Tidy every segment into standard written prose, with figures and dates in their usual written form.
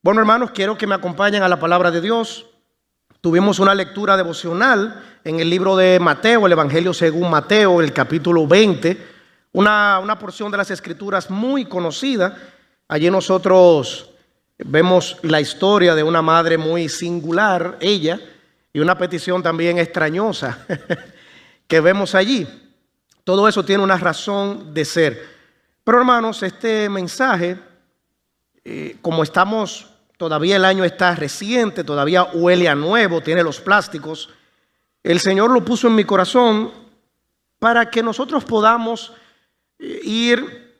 Bueno, hermanos, quiero que me acompañen a la palabra de Dios. Tuvimos una lectura devocional en el libro de Mateo, el Evangelio según Mateo, el capítulo 20, una porción de las Escrituras muy conocida. Allí nosotros vemos la historia de una madre muy singular, ella, y una petición también extrañosa que vemos allí. Todo eso tiene una razón de ser. Pero hermanos, este mensaje, como estamos, todavía el año está reciente, todavía huele a nuevo, tiene los plásticos, el Señor lo puso en mi corazón para que nosotros podamos ir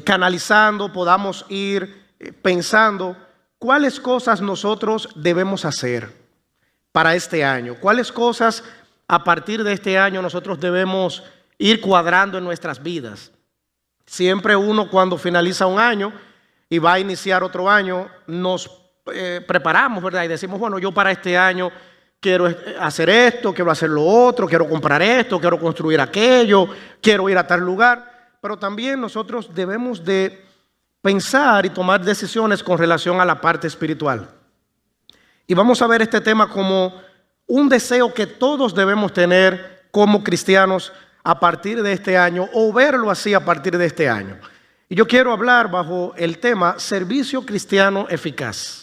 canalizando, podamos ir pensando cuáles cosas nosotros debemos hacer para este año, cuáles cosas a partir de este año nosotros debemos ir cuadrando en nuestras vidas. Siempre uno, cuando finaliza un año y va a iniciar otro año, nos preparamos, ¿verdad? Y decimos, bueno, yo para este año quiero hacer esto, quiero hacer lo otro, quiero comprar esto, quiero construir aquello, quiero ir a tal lugar. Pero también nosotros debemos de pensar y tomar decisiones con relación a la parte espiritual. Y vamos a ver este tema como un deseo que todos debemos tener como cristianos a partir de este año, o verlo así a partir de este año. Y yo quiero hablar bajo el tema servicio cristiano eficaz.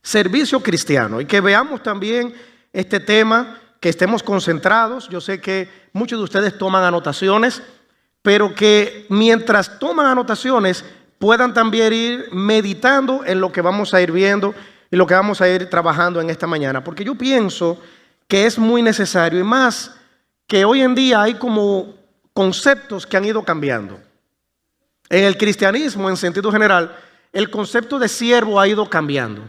Servicio cristiano. Y que veamos también este tema, que estemos concentrados. Yo sé que muchos de ustedes toman anotaciones, pero que mientras toman anotaciones puedan también ir meditando en lo que vamos a ir viendo y lo que vamos a ir trabajando en esta mañana. Porque yo pienso que es muy necesario, y más que hoy en día hay como conceptos que han ido cambiando. En el cristianismo, en sentido general, el concepto de siervo ha ido cambiando.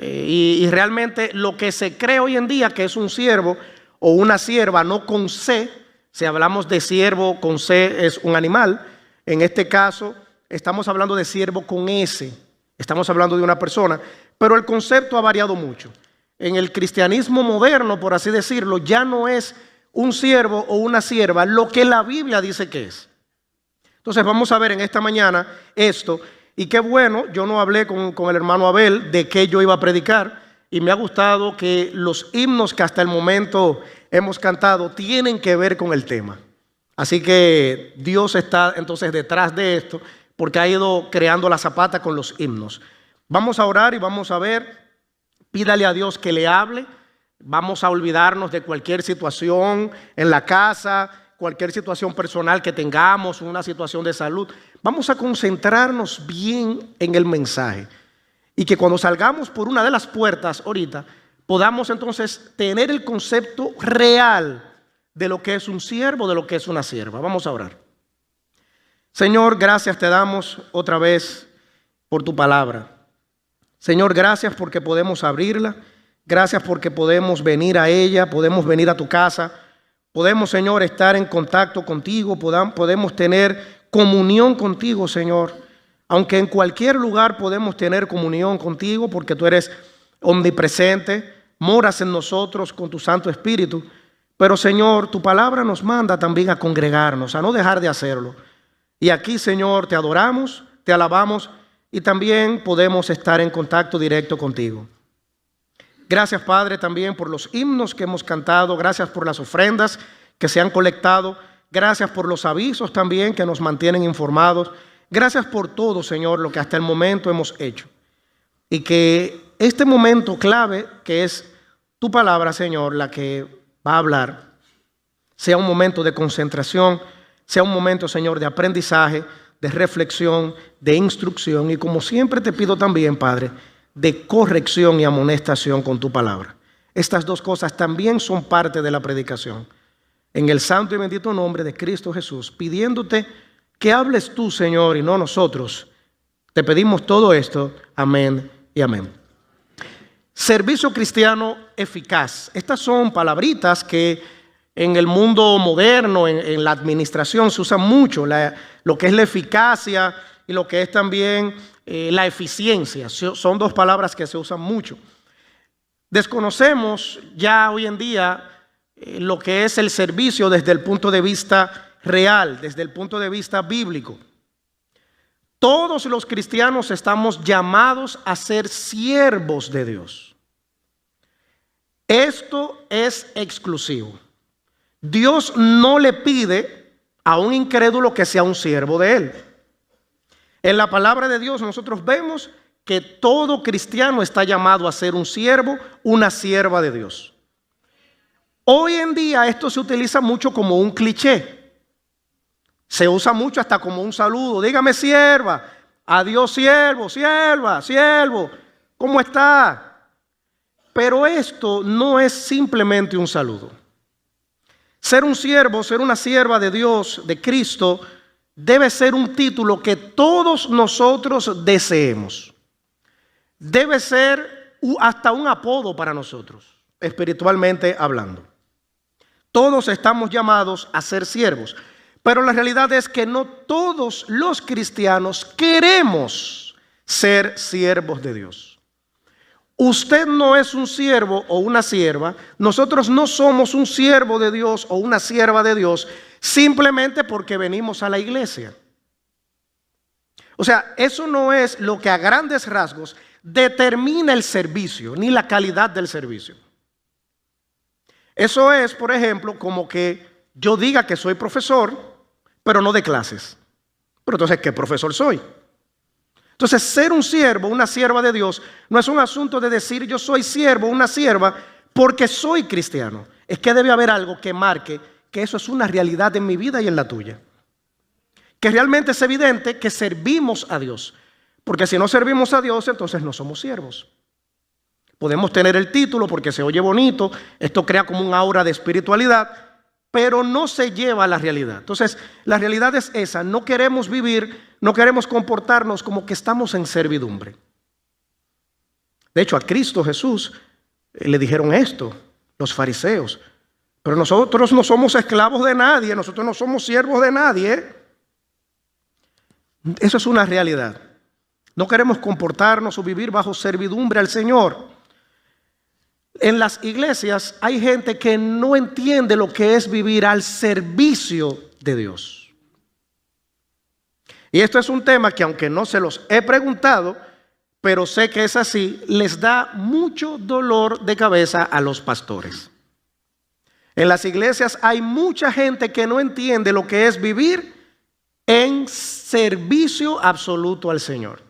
Y realmente lo que se cree hoy en día que es un siervo o una sierva, no con C, si hablamos de siervo con C es un animal, en este caso estamos hablando de siervo con S, estamos hablando de una persona, pero el concepto ha variado mucho. En el cristianismo moderno, por así decirlo, ya no es un siervo o una sierva lo que la Biblia dice que es. Entonces vamos a ver en esta mañana esto. Y qué bueno, yo no hablé con el hermano Abel de qué yo iba a predicar, y me ha gustado que los himnos que hasta el momento hemos cantado tienen que ver con el tema. Así que Dios está entonces detrás de esto, porque ha ido creando la zapata con los himnos. Vamos a orar y vamos a ver, pídale a Dios que le hable. Vamos a olvidarnos de cualquier situación en la casa, cualquier situación personal que tengamos, una situación de salud. Vamos a concentrarnos bien en el mensaje, y que cuando salgamos por una de las puertas ahorita, podamos entonces tener el concepto real de lo que es un siervo, de lo que es una sierva. Vamos a orar. Señor, gracias te damos otra vez por tu palabra. Señor, gracias porque podemos abrirla. Gracias porque podemos venir a ella, podemos venir a tu casa. Podemos, Señor, estar en contacto contigo, podemos tener comunión contigo, Señor. Aunque en cualquier lugar podemos tener comunión contigo, porque tú eres omnipresente, moras en nosotros con tu Santo Espíritu. Pero, Señor, tu palabra nos manda también a congregarnos, a no dejar de hacerlo. Y aquí, Señor, te adoramos, te alabamos, y también podemos estar en contacto directo contigo. Gracias, Padre, también por los himnos que hemos cantado. Gracias por las ofrendas que se han colectado. Gracias por los avisos también que nos mantienen informados. Gracias por todo, Señor, lo que hasta el momento hemos hecho. Y que este momento clave, que es tu palabra, Señor, la que va a hablar, sea un momento de concentración, sea un momento, Señor, de aprendizaje, de reflexión, de instrucción. Y como siempre te pido también, Padre, de corrección y amonestación con tu palabra. Estas dos cosas también son parte de la predicación. En el santo y bendito nombre de Cristo Jesús, pidiéndote que hables tú, Señor, y no nosotros, te pedimos todo esto. Amén y amén. Servicio cristiano eficaz. Estas son palabritas que en el mundo moderno, en la administración, se usan mucho. Lo que es la eficacia y lo que es también la eficiencia. Son dos palabras que se usan mucho. Desconocemos ya hoy en día lo que es el servicio desde el punto de vista real, desde el punto de vista bíblico. Todos los cristianos estamos llamados a ser siervos de Dios. Esto es exclusivo. Dios no le pide a un incrédulo que sea un siervo de Él. En la palabra de Dios nosotros vemos que todo cristiano está llamado a ser un siervo, una sierva de Dios. Hoy en día esto se utiliza mucho como un cliché. Se usa mucho hasta como un saludo. Dígame sierva, adiós siervo, sierva, siervo, ¿cómo está? Pero esto no es simplemente un saludo. Ser un siervo, ser una sierva de Dios, de Cristo, debe ser un título que todos nosotros deseemos. Debe ser hasta un apodo para nosotros, espiritualmente hablando. Todos estamos llamados a ser siervos, pero la realidad es que no todos los cristianos queremos ser siervos de Dios. Usted no es un siervo o una sierva, nosotros no somos un siervo de Dios o una sierva de Dios simplemente porque venimos a la iglesia. O sea, eso no es lo que a grandes rasgos determina el servicio, ni la calidad del servicio. Eso es, por ejemplo, como que yo diga que soy profesor, pero no de clases. Pero entonces, ¿qué profesor soy? Entonces, ser un siervo, una sierva de Dios, no es un asunto de decir yo soy siervo, una sierva, porque soy cristiano. Es que debe haber algo que marque que eso es una realidad en mi vida y en la tuya. Que realmente es evidente que servimos a Dios. Porque si no servimos a Dios, entonces no somos siervos. Podemos tener el título porque se oye bonito, esto crea como un aura de espiritualidad, pero no se lleva a la realidad. Entonces, la realidad es esa, no queremos vivir, no queremos comportarnos como que estamos en servidumbre. De hecho, a Cristo Jesús le dijeron esto, los fariseos, pero nosotros no somos esclavos de nadie, nosotros no somos siervos de nadie. Eso es una realidad. No queremos comportarnos o vivir bajo servidumbre al Señor. En las iglesias hay gente que no entiende lo que es vivir al servicio de Dios. Y esto es un tema que, aunque no se los he preguntado, pero sé que es así, les da mucho dolor de cabeza a los pastores. En las iglesias hay mucha gente que no entiende lo que es vivir en servicio absoluto al Señor.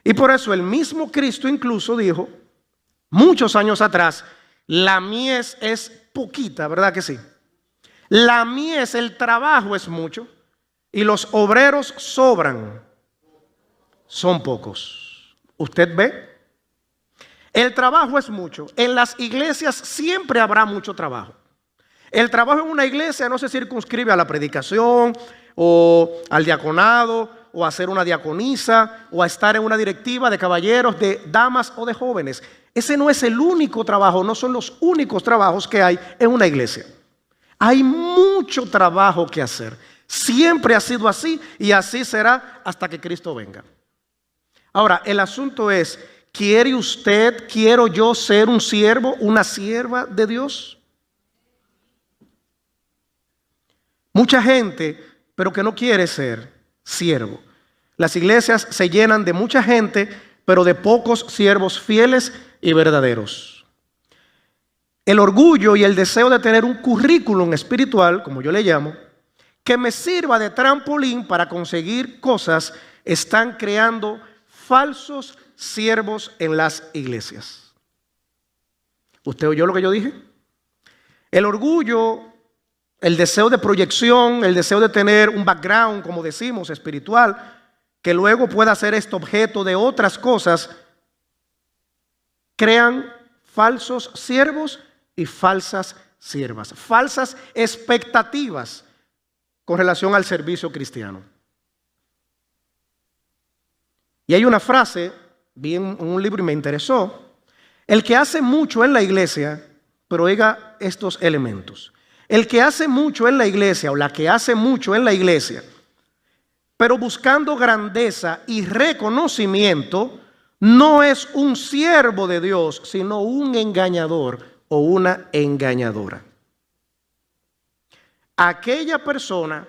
Y por eso el mismo Cristo incluso dijo, muchos años atrás, la mies es poquita, ¿verdad que sí? La mies, el trabajo es mucho y los obreros sobran, son pocos. ¿Usted ve? El trabajo es mucho. En las iglesias siempre habrá mucho trabajo. El trabajo en una iglesia no se circunscribe a la predicación o al diaconado o a ser una diaconisa o a estar en una directiva de caballeros, de damas o de jóvenes. Ese no es el único trabajo, no son los únicos trabajos que hay en una iglesia. Hay mucho trabajo que hacer. Siempre ha sido así y así será hasta que Cristo venga. Ahora, el asunto es, ¿quiere usted, quiero yo ser un siervo, una sierva de Dios? Mucha gente, pero que no quiere ser siervo. Las iglesias se llenan de mucha gente, pero de pocos siervos fieles y verdaderos. El orgullo y el deseo de tener un currículum espiritual, como yo le llamo, que me sirva de trampolín para conseguir cosas, están creando falsos siervos en las iglesias. ¿Usted oyó lo que yo dije? El orgullo, el deseo de proyección, el deseo de tener un background, como decimos, espiritual, que luego pueda ser esto objeto de otras cosas, crean falsos siervos y falsas siervas, falsas expectativas con relación al servicio cristiano. Y hay una frase, vi en un libro y me interesó, el que hace mucho en la iglesia, pero oiga estos elementos, el que hace mucho en la iglesia o la que hace mucho en la iglesia, pero buscando grandeza y reconocimiento, no es un siervo de Dios, sino un engañador o una engañadora. Aquella persona,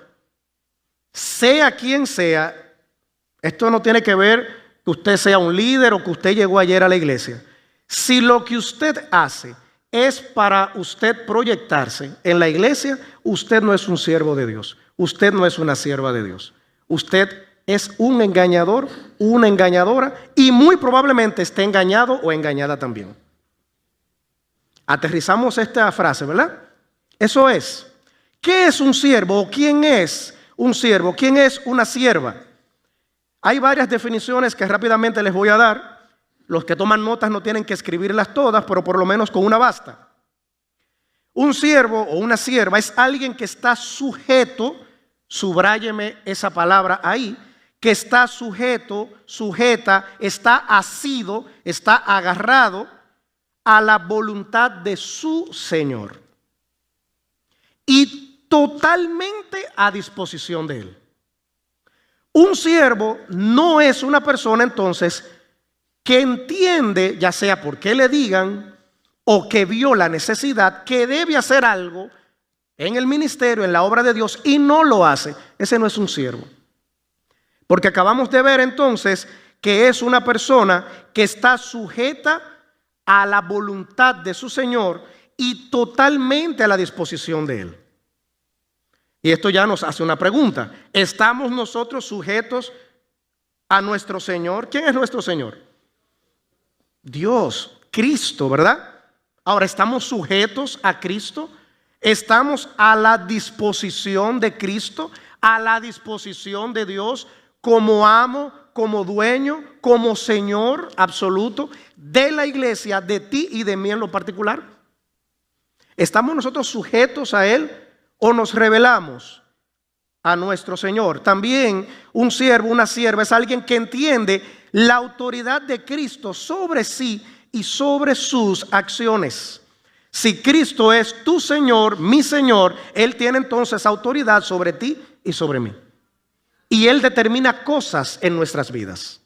sea quien sea, Esto no tiene que ver que usted sea un líder o que usted llegó ayer a la iglesia. Si lo que usted hace es para usted proyectarse en la iglesia, usted no es un siervo de Dios. Usted no es una sierva de Dios. Usted es un engañador, una engañadora, y muy probablemente esté engañado o engañada también. Aterrizamos esta frase, ¿verdad? Eso es. ¿Qué es un siervo o quién es un siervo? ¿Quién es una sierva? Hay varias definiciones que rápidamente les voy a dar. Los que toman notas no tienen que escribirlas todas, pero por lo menos con una basta. Un siervo o una sierva es alguien que está sujeto, subráyeme esa palabra ahí, que está sujeto, sujeta, está asido, está agarrado a la voluntad de su Señor y totalmente a disposición de Él. Un siervo no es una persona entonces que entiende, ya sea porque le digan o que vio la necesidad, que debe hacer algo en el ministerio, en la obra de Dios y no lo hace. Ese no es un siervo. Porque acabamos de ver entonces que es una persona que está sujeta a la voluntad de su Señor y totalmente a la disposición de Él. Y esto ya nos hace una pregunta. ¿Estamos nosotros sujetos a nuestro Señor? ¿Quién es nuestro Señor? Dios, Cristo, ¿verdad? Ahora, ¿estamos sujetos a Cristo? ¿Estamos a la disposición de Cristo? ¿A la disposición de Dios como amo, como dueño, como Señor absoluto de la iglesia, de ti y de mí en lo particular? ¿Estamos nosotros sujetos a Él o nos rebelamos a nuestro Señor? También un siervo, una sierva es alguien que entiende la autoridad de Cristo sobre sí y sobre sus acciones. Si Cristo es tu Señor, mi Señor, Él tiene entonces autoridad sobre ti y sobre mí. Y Él determina cosas en nuestras vidas.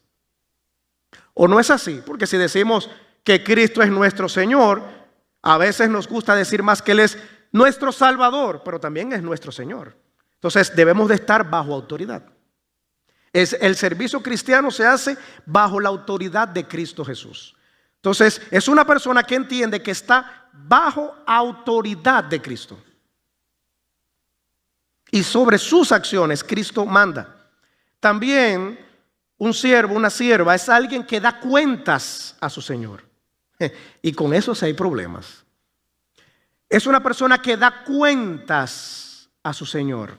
¿O no es así? Porque si decimos que Cristo es nuestro Señor, a veces nos gusta decir más que Él es nuestro Salvador, pero también es nuestro Señor. Entonces debemos de estar bajo autoridad. El servicio cristiano se hace bajo la autoridad de Cristo Jesús. Entonces es una persona que entiende que está bajo autoridad de Cristo. Y sobre sus acciones Cristo manda. También un siervo, una sierva es alguien que da cuentas a su Señor. Y con eso sí hay problemas. Es una persona que da cuentas a su Señor.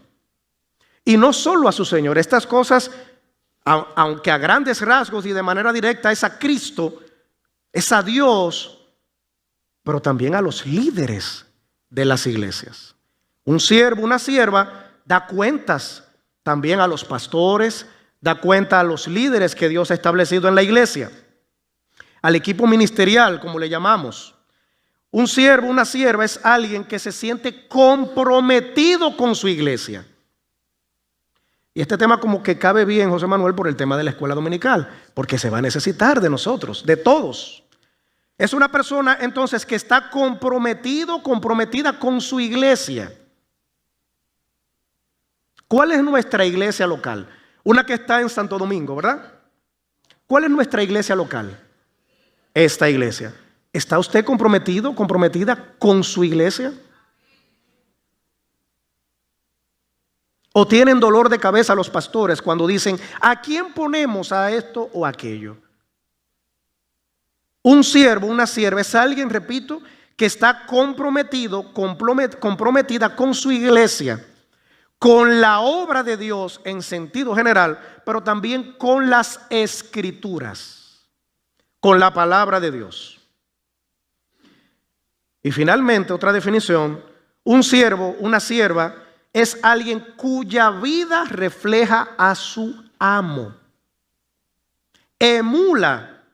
Y no solo a su Señor. Estas cosas, aunque a grandes rasgos y de manera directa es a Cristo, es a Dios, pero también a los líderes de las iglesias. Un siervo, una sierva da cuentas también a los pastores, da cuenta a los líderes que Dios ha establecido en la iglesia, al equipo ministerial, como le llamamos. Un siervo, una sierva es alguien que se siente comprometido con su iglesia. Y este tema como que cabe bien, José Manuel, por el tema de la escuela dominical, porque se va a necesitar de nosotros, de todos. Es una persona entonces que está comprometido, comprometida con su iglesia. ¿Cuál es nuestra iglesia local? Una que está en Santo Domingo, ¿verdad? ¿Cuál es nuestra iglesia local? Esta iglesia. ¿Está usted comprometido, comprometida con su iglesia? ¿O tienen dolor de cabeza los pastores cuando dicen, ¿a quién ponemos a esto o aquello? Un siervo, una sierva es alguien, repito, que está comprometido, comprometida con su iglesia, con la obra de Dios en sentido general, pero también con las escrituras, con la palabra de Dios. Y finalmente, otra definición, un siervo, una sierva, es alguien cuya vida refleja a su amo, emula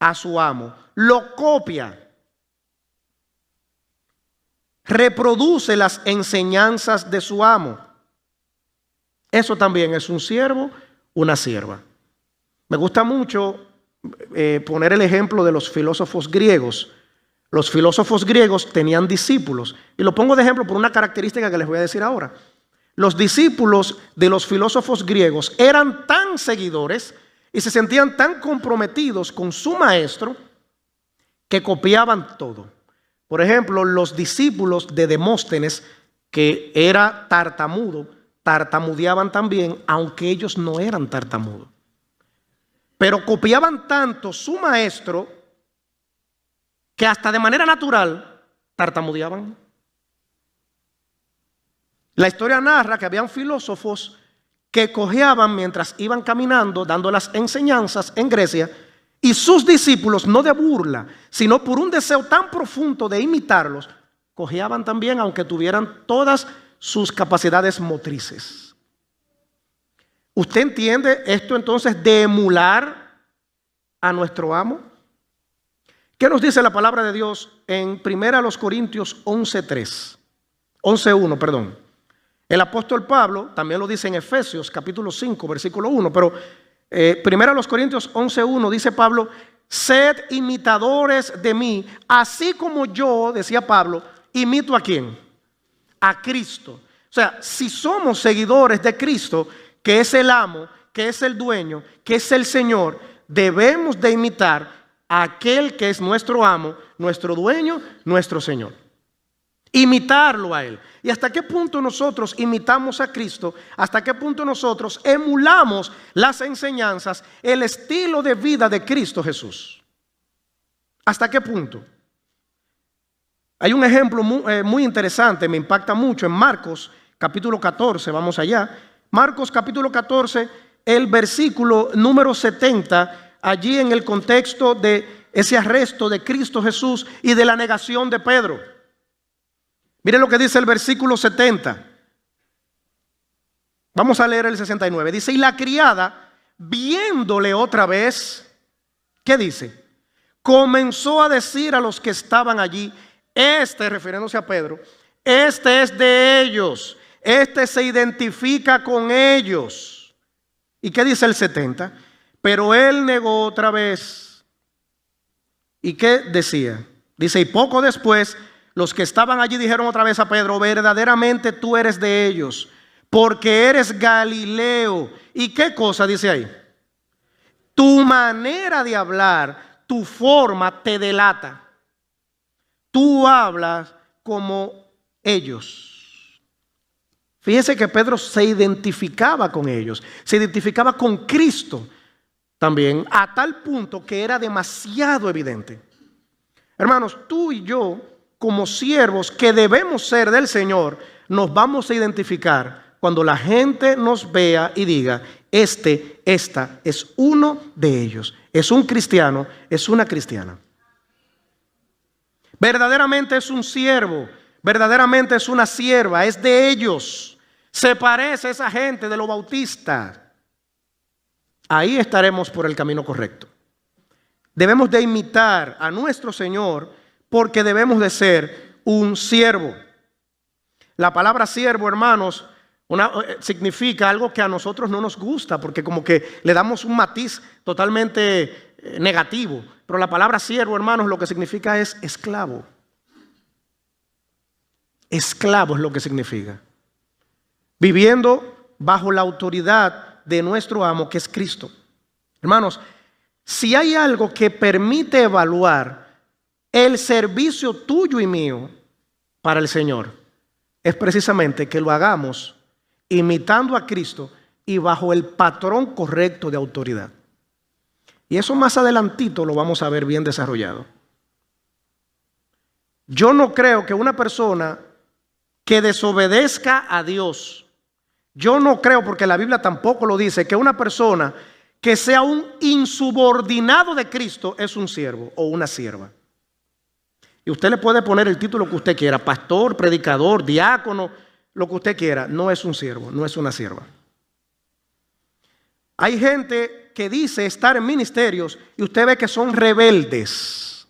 a su amo, lo copia, reproduce las enseñanzas de su amo. Eso también es un siervo, una sierva. Me gusta mucho poner el ejemplo de los filósofos griegos. Los filósofos griegos tenían discípulos. Y lo pongo de ejemplo por una característica que les voy a decir ahora. Los discípulos de los filósofos griegos eran tan seguidores y se sentían tan comprometidos con su maestro que copiaban todo. Por ejemplo, los discípulos de Demóstenes, que era tartamudo, tartamudeaban también, aunque ellos no eran tartamudos. Pero copiaban tanto su maestro que hasta de manera natural tartamudeaban. La historia narra que habían filósofos que cojeaban mientras iban caminando, dando las enseñanzas en Grecia, y sus discípulos, no de burla, sino por un deseo tan profundo de imitarlos, cojeaban también, aunque tuvieran todas sus capacidades motrices. ¿Usted entiende esto entonces de emular a nuestro amo? ¿Qué nos dice la palabra de Dios en 1 Corintios 11:1, perdón? El apóstol Pablo también lo dice en Efesios capítulo 5, versículo 1, pero 1 Corintios 11:1 dice Pablo: sed imitadores de mí, así como yo, decía Pablo, imito ¿a quién? A Cristo. O sea, si somos seguidores de Cristo, que es el amo, que es el dueño, que es el Señor, debemos de imitar a aquel que es nuestro amo, nuestro dueño, nuestro Señor. Imitarlo a Él. ¿Y hasta qué punto nosotros imitamos a Cristo? ¿Hasta qué punto nosotros emulamos las enseñanzas, el estilo de vida de Cristo Jesús? ¿Hasta qué punto? Hay un ejemplo muy interesante, me impacta mucho, en Marcos capítulo 14, vamos allá. Marcos capítulo 14, el versículo número 70, allí en el contexto de ese arresto de Cristo Jesús y de la negación de Pedro. Miren lo que dice el versículo 70. Vamos a leer el 69. Dice: y la criada, viéndole otra vez, ¿qué dice? Comenzó a decir a los que estaban allí: refiriéndose a Pedro, este es de ellos, este se identifica con ellos. ¿Y qué dice el 70? Pero él negó otra vez. ¿Y qué decía? Dice: y poco después los que estaban allí dijeron otra vez a Pedro: verdaderamente tú eres de ellos, porque eres Galileo. ¿Y qué cosa dice ahí? Tu manera de hablar, tu forma te delata. Tú hablas como ellos. Fíjese que Pedro se identificaba con ellos, se identificaba con Cristo también, a tal punto que era demasiado evidente. Hermanos, tú y yo, como siervos que debemos ser del Señor, nos vamos a identificar cuando la gente nos vea y diga: esta es uno de ellos, es un cristiano, es una cristiana. Verdaderamente es un siervo, verdaderamente es una sierva, es de ellos. Se parece a esa gente de los bautistas. Ahí estaremos por el camino correcto. Debemos de imitar a nuestro Señor porque debemos de ser un siervo. La palabra siervo, hermanos, significa algo que a nosotros no nos gusta, porque como que le damos un matiz totalmente negativo. Pero la palabra siervo, hermanos, lo que significa es esclavo. Esclavo es lo que significa. Viviendo bajo la autoridad de nuestro amo, que es Cristo. Hermanos, si hay algo que permite evaluar el servicio tuyo y mío para el Señor, es precisamente que lo hagamos imitando a Cristo y bajo el patrón correcto de autoridad. Y eso más adelantito lo vamos a ver bien desarrollado. Yo no creo que una persona que desobedezca a Dios, yo no creo, porque la Biblia tampoco lo dice, que una persona que sea un insubordinado de Cristo es un siervo o una sierva. Y usted le puede poner el título que usted quiera: pastor, predicador, diácono, lo que usted quiera. No es un siervo, no es una sierva. Hay gente que dice estar en ministerios y usted ve que son rebeldes.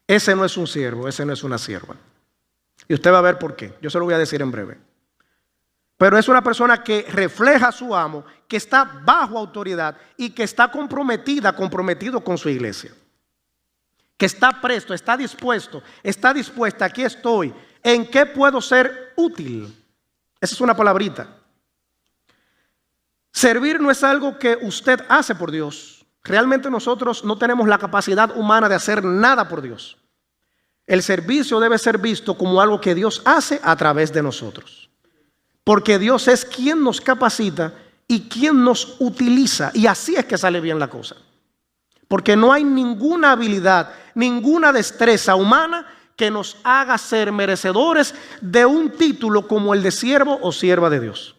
Ese no es un siervo, ese no es una sierva. Y usted va a ver por qué. Yo se lo voy a decir en breve. Pero es una persona que refleja a su amo, que está bajo autoridad y que está comprometido con su iglesia. Que está presto, está dispuesta, aquí estoy. ¿En qué puedo ser útil? Esa es una palabrita. Servir no es algo que usted hace por Dios. Realmente nosotros no tenemos la capacidad humana de hacer nada por Dios. El servicio debe ser visto como algo que Dios hace a través de nosotros. Porque Dios es quien nos capacita y quien nos utiliza. Y así es que sale bien la cosa. Porque no hay ninguna habilidad, ninguna destreza humana que nos haga ser merecedores de un título como el de siervo o sierva de Dios.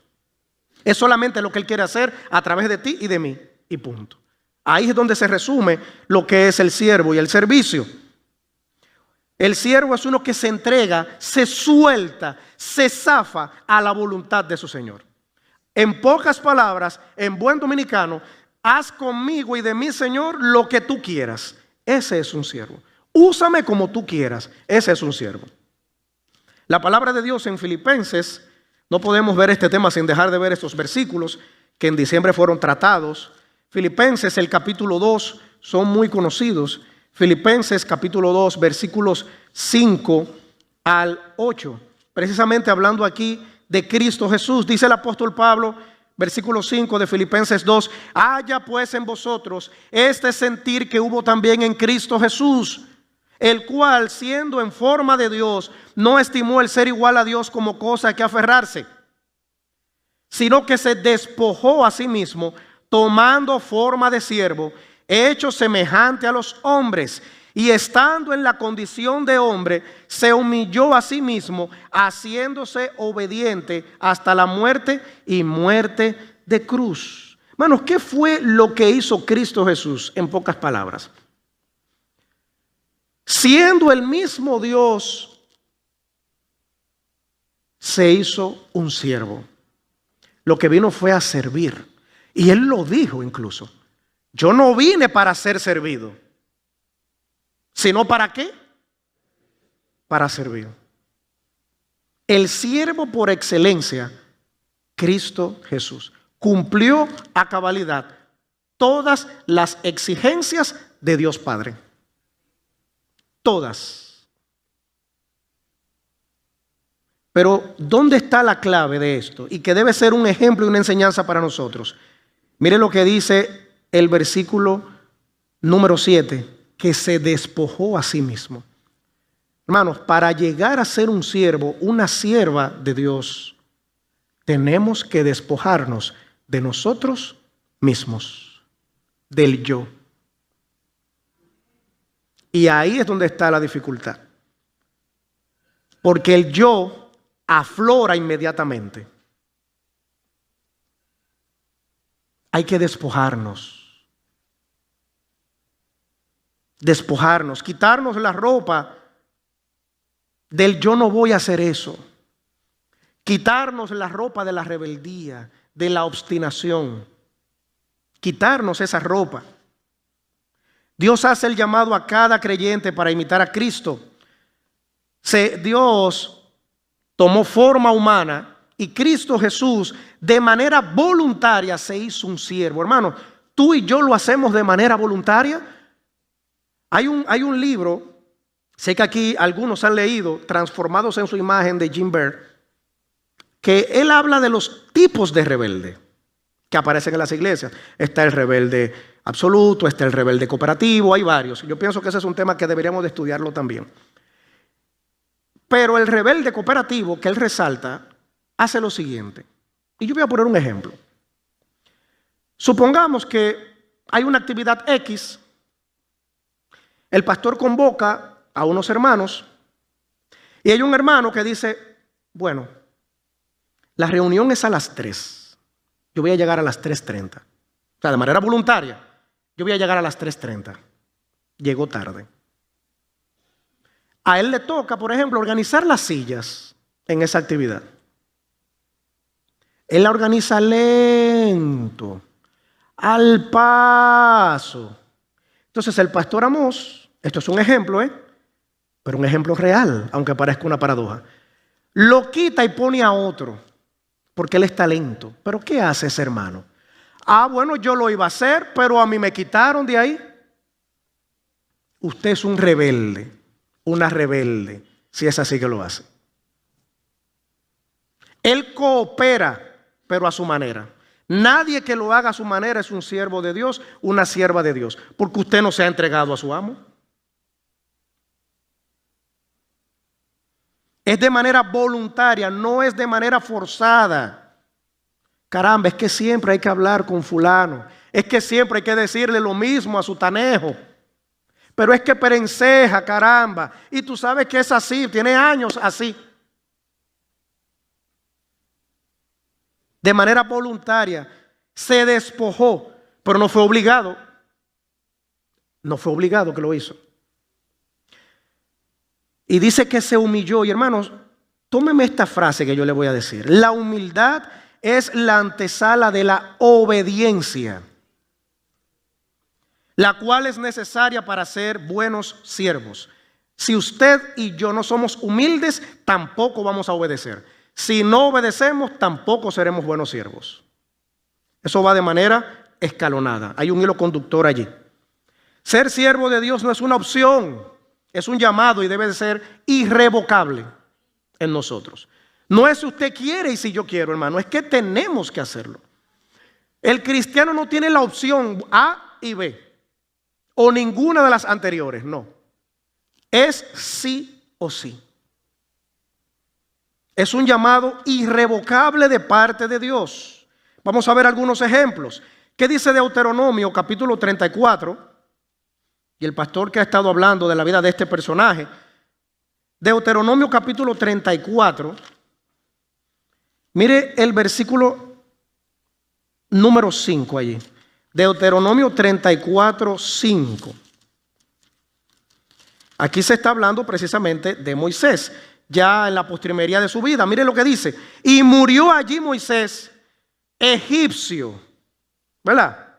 Es solamente lo que Él quiere hacer a través de ti y de mí. Y punto. Ahí es donde se resume lo que es el siervo y el servicio. El siervo es uno que se entrega, se suelta, se zafa a la voluntad de su Señor. En pocas palabras, en buen dominicano, haz conmigo y de mí, Señor, lo que tú quieras. Ese es un siervo. Úsame como tú quieras. Ese es un siervo. La palabra de Dios en Filipenses, no podemos ver este tema sin dejar de ver estos versículos que en diciembre fueron tratados. Filipenses, el capítulo 2, son muy conocidos. Filipenses, capítulo 2, versículos 5 al 8. Precisamente hablando aquí de Cristo Jesús, dice el apóstol Pablo, versículo 5 de Filipenses 2, haya pues en vosotros este sentir que hubo también en Cristo Jesús, el cual, siendo en forma de Dios, no estimó el ser igual a Dios como cosa a que aferrarse, sino que se despojó a sí mismo, tomando forma de siervo, hecho semejante a los hombres, y estando en la condición de hombre, se humilló a sí mismo, haciéndose obediente hasta la muerte y muerte de cruz. Hermanos, ¿qué fue lo que hizo Cristo Jesús? En pocas palabras, siendo el mismo Dios, se hizo un siervo. Lo que vino fue a servir. Y Él lo dijo incluso. Yo no vine para ser servido, sino ¿para qué? Para servir. El siervo por excelencia, Cristo Jesús, cumplió a cabalidad todas las exigencias de Dios Padre. Todas. Pero ¿dónde está la clave de esto? Y que debe ser un ejemplo y una enseñanza para nosotros. Mire lo que dice el versículo número 7, que se despojó a sí mismo. Hermanos, para llegar a ser un siervo, una sierva de Dios, tenemos que despojarnos de nosotros mismos, del yo. Y ahí es donde está la dificultad. Porque el yo aflora inmediatamente. Hay que despojarnos. Despojarnos, quitarnos la ropa del yo no voy a hacer eso. Quitarnos la ropa de la rebeldía, de la obstinación. Quitarnos esa ropa. Dios hace el llamado a cada creyente para imitar a Cristo. Dios tomó forma humana y Cristo Jesús de manera voluntaria se hizo un siervo. Hermano, tú y yo lo hacemos de manera voluntaria. Hay un libro, sé que aquí algunos han leído, Transformados en su imagen, de Jim Baird, que él habla de los tipos de rebelde que aparecen en las iglesias. Está el rebelde absoluto, está el rebelde cooperativo, hay varios. Yo pienso que ese es un tema que deberíamos de estudiarlo también. Pero el rebelde cooperativo que él resalta hace lo siguiente. Y yo voy a poner un ejemplo. Supongamos que hay una actividad X. El pastor convoca a unos hermanos y hay un hermano que dice, bueno, la reunión es a las 3. Yo voy a llegar a las 3:30. O sea, de manera voluntaria, yo voy a llegar a las 3:30. Llegó tarde. A él le toca, por ejemplo, organizar las sillas en esa actividad. Él la organiza lento, al paso. Entonces el pastor Amós, esto es un ejemplo, pero un ejemplo real, aunque parezca una paradoja, lo quita y pone a otro, porque él está lento. ¿Pero qué hace ese hermano? Bueno, yo lo iba a hacer, pero a mí me quitaron de ahí. Usted es un rebelde, una rebelde, si es así que lo hace. Él coopera, pero a su manera. Nadie que lo haga a su manera es un siervo de Dios, una sierva de Dios, porque usted no se ha entregado a su amo. Es de manera voluntaria, no es de manera forzada. Caramba, es que siempre hay que hablar con fulano, es que siempre hay que decirle lo mismo a su tanejo. Pero es que perenceja, caramba, y tú sabes que es así, tiene años así. De manera voluntaria, se despojó, pero no fue obligado. No fue obligado que lo hizo. Y dice que se humilló. Y hermanos, tómeme esta frase que yo le voy a decir. La humildad es la antesala de la obediencia, la cual es necesaria para ser buenos siervos. Si usted y yo no somos humildes, tampoco vamos a obedecer. Si no obedecemos, tampoco seremos buenos siervos. Eso va de manera escalonada. Hay un hilo conductor allí. Ser siervo de Dios no es una opción, es un llamado y debe de ser irrevocable en nosotros. No es si usted quiere y si yo quiero, hermano, es que tenemos que hacerlo. El cristiano no tiene la opción A y B, o ninguna de las anteriores, no. Es sí o sí. Es un llamado irrevocable de parte de Dios. Vamos a ver algunos ejemplos. ¿Qué dice Deuteronomio capítulo 34? Y el pastor que ha estado hablando de la vida de este personaje. Deuteronomio capítulo 34. Mire el versículo número 5 allí. Deuteronomio 34, 5. Aquí se está hablando precisamente de Moisés, ya en la postrimería de su vida. Mire lo que dice. Y murió allí Moisés, egipcio, ¿verdad?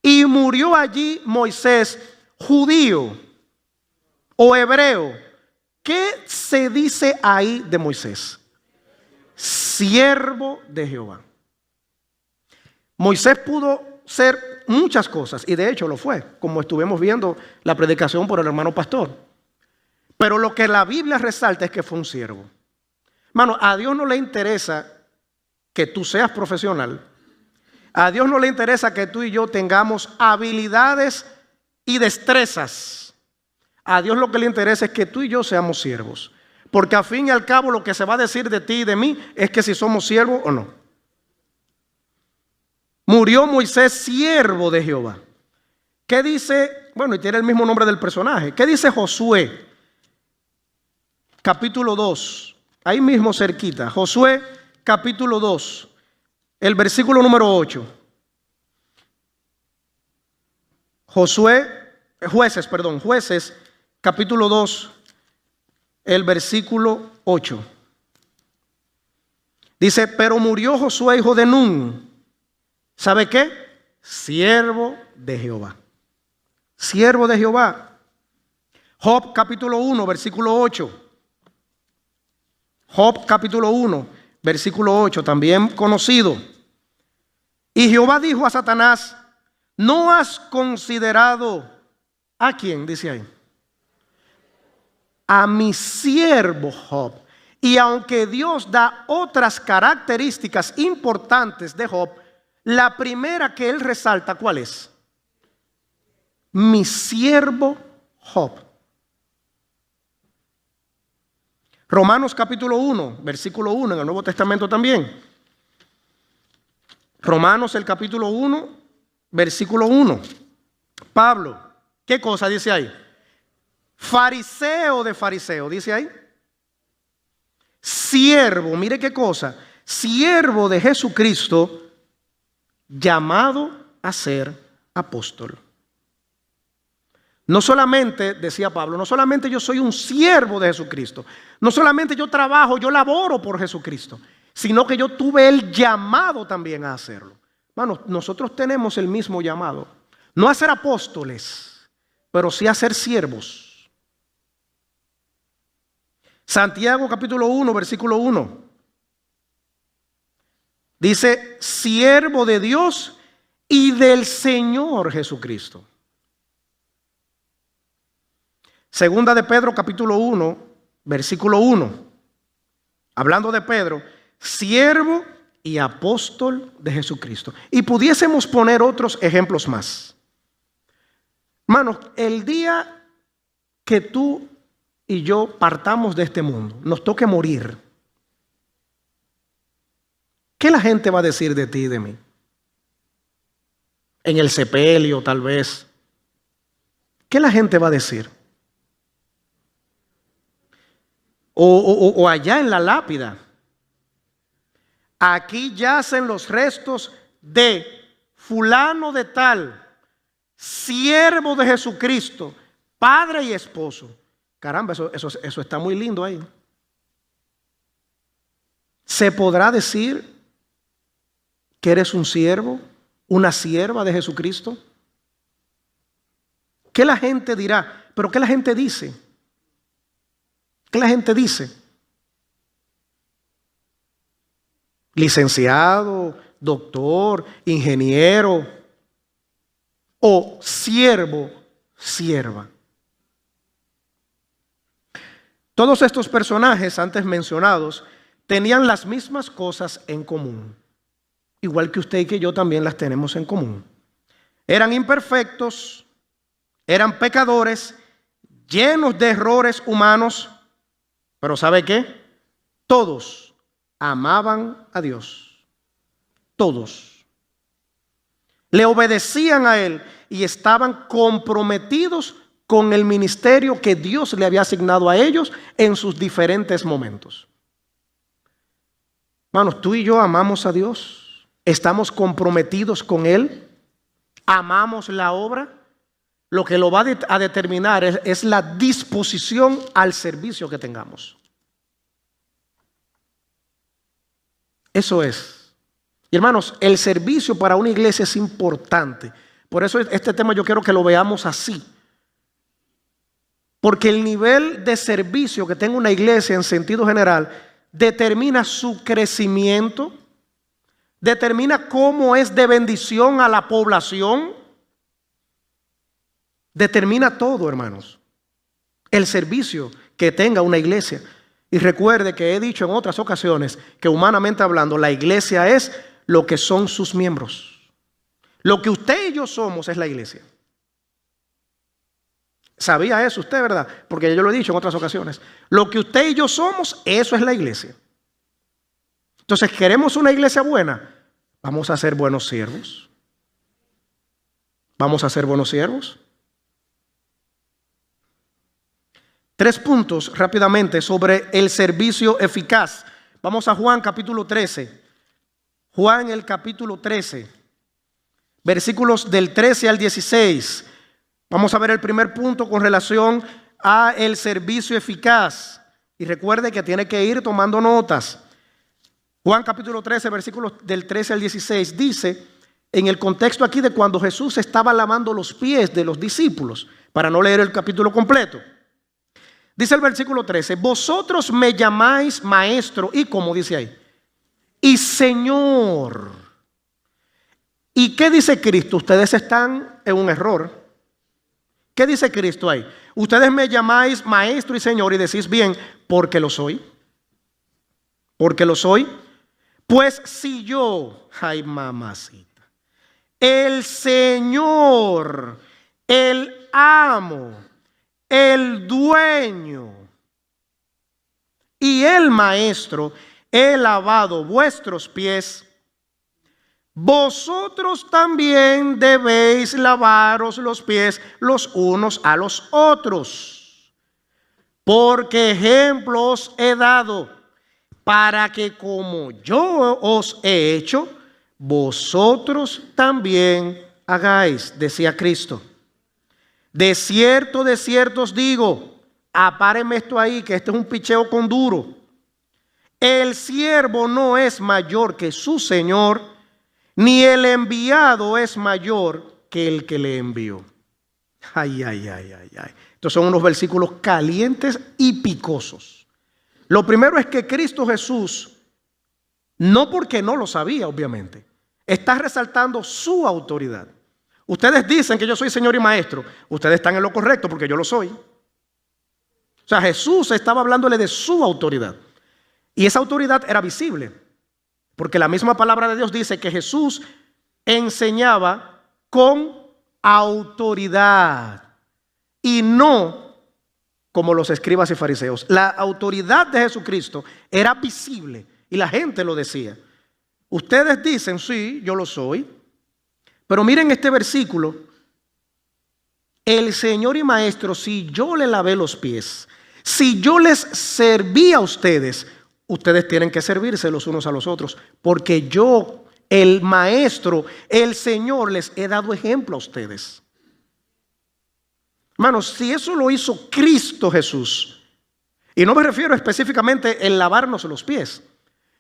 Y murió allí Moisés, judío o hebreo. ¿Qué se dice ahí de Moisés? Siervo de Jehová. Moisés pudo ser muchas cosas, y de hecho lo fue, como estuvimos viendo la predicación por el hermano pastor. Pero lo que la Biblia resalta es que fue un siervo. Hermano, a Dios no le interesa que tú seas profesional. A Dios no le interesa que tú y yo tengamos habilidades y destrezas. A Dios lo que le interesa es que tú y yo seamos siervos. Porque al fin y al cabo lo que se va a decir de ti y de mí es que si somos siervos o no. Murió Moisés, siervo de Jehová. ¿Qué dice? Bueno, y tiene el mismo nombre del personaje. ¿Qué dice Josué? Capítulo 2. Ahí mismo cerquita. Josué, capítulo 2. El versículo número 8. Jueces, capítulo 2, el versículo 8. Dice, pero murió Josué, hijo de Nun. ¿Sabe qué? Siervo de Jehová. Siervo de Jehová. Job capítulo 1, versículo 8. Job capítulo 1, versículo 8, también conocido. Y Jehová dijo a Satanás, ¿no has considerado a quién? Dice ahí. A mi siervo Job. Y aunque Dios da otras características importantes de Job, la primera que él resalta, ¿cuál es? Mi siervo Job. Romanos capítulo 1, versículo 1, en el Nuevo Testamento también. Romanos el capítulo 1, versículo 1. Pablo, ¿qué cosa dice ahí? Fariseo de fariseo, dice ahí. Siervo, mire qué cosa. Siervo de Jesucristo, llamado a ser apóstol. No solamente, decía Pablo, no solamente yo soy un siervo de Jesucristo, no solamente yo trabajo, yo laboro por Jesucristo, sino que yo tuve el llamado también a hacerlo. Hermanos, nosotros tenemos el mismo llamado, no a ser apóstoles, pero sí a ser siervos. Santiago capítulo 1, versículo 1. Dice, siervo de Dios y del Señor Jesucristo. Segunda de Pedro capítulo 1, versículo 1. Hablando de Pedro, siervo y apóstol de Jesucristo. Y pudiésemos poner otros ejemplos más. Hermanos, el día que tú y yo partamos de este mundo, nos toque morir, ¿qué la gente va a decir de ti y de mí? En el sepelio, tal vez. ¿Qué la gente va a decir? O allá en la lápida. Aquí yacen los restos de fulano de tal, siervo de Jesucristo, padre y esposo. Caramba, eso está muy lindo ahí. ¿Se podrá decir que eres un siervo, una sierva de Jesucristo? ¿Qué la gente dirá? ¿Pero qué la gente dice? ¿Qué la gente dice? Licenciado, doctor, ingeniero o siervo, sierva. Todos estos personajes antes mencionados tenían las mismas cosas en común, igual que usted y que yo también las tenemos en común. Eran imperfectos, eran pecadores, llenos de errores humanos, pero ¿sabe qué? Todos amaban a Dios. Todos. Le obedecían a Él y estaban comprometidos con el ministerio que Dios le había asignado a ellos en sus diferentes momentos. Hermanos, tú y yo amamos a Dios, estamos comprometidos con Él, amamos la obra. Lo que lo va a determinar es la disposición al servicio que tengamos. Eso es. Y hermanos, el servicio para una iglesia es importante. Por eso este tema yo quiero que lo veamos así. Porque el nivel de servicio que tenga una iglesia en sentido general determina su crecimiento, determina cómo es de bendición a la población, determina todo, hermanos. El servicio que tenga una iglesia. Y recuerde que he dicho en otras ocasiones que humanamente hablando, la iglesia es lo que son sus miembros. Lo que usted y yo somos es la iglesia. ¿Sabía eso usted, verdad? Porque yo lo he dicho en otras ocasiones. Lo que usted y yo somos, eso es la iglesia. Entonces, ¿queremos una iglesia buena? Vamos a ser buenos siervos. Vamos a ser buenos siervos. 3 puntos rápidamente sobre el servicio eficaz. Vamos a Juan capítulo 13. Juan el capítulo 13. Versículos del 13 al 16. Vamos a ver el primer punto con relación a el servicio eficaz. Y recuerde que tiene que ir tomando notas. Juan capítulo 13, versículos del 13 al 16 dice, en el contexto aquí de cuando Jesús estaba lavando los pies de los discípulos, para no leer el capítulo completo. Dice el versículo 13, vosotros me llamáis maestro, y como dice ahí, y Señor. ¿Y qué dice Cristo? Ustedes están en un error. ¿Qué dice Cristo ahí? Ustedes me llamáis maestro y Señor y decís bien, porque lo soy. Porque lo soy. Pues si yo, ay mamacita, el Señor, el amo, el dueño y el maestro, he lavado vuestros pies, vosotros también debéis lavaros los pies los unos a los otros. Porque ejemplos he dado para que como yo os he hecho, vosotros también hagáis, decía Cristo. De cierto os digo, apárenme esto ahí, que este es un picheo con duro. El siervo no es mayor que su señor, ni el enviado es mayor que el que le envió. Ay. Estos son unos versículos calientes y picosos. Lo primero es que Cristo Jesús, no porque no lo sabía, obviamente, está resaltando su autoridad. Ustedes dicen que yo soy Señor y Maestro. Ustedes están en lo correcto porque yo lo soy. O sea, Jesús estaba hablándole de su autoridad. Y esa autoridad era visible. Porque la misma palabra de Dios dice que Jesús enseñaba con autoridad y no como los escribas y fariseos. La autoridad de Jesucristo era visible y la gente lo decía. Ustedes dicen, sí, yo lo soy. Pero miren este versículo. El Señor y Maestro, si yo le lavé los pies, si yo les serví a ustedes, ustedes tienen que servirse los unos a los otros. Porque yo, el Maestro, el Señor, les he dado ejemplo a ustedes. Hermanos, si eso lo hizo Cristo Jesús, y no me refiero específicamente en lavarnos los pies.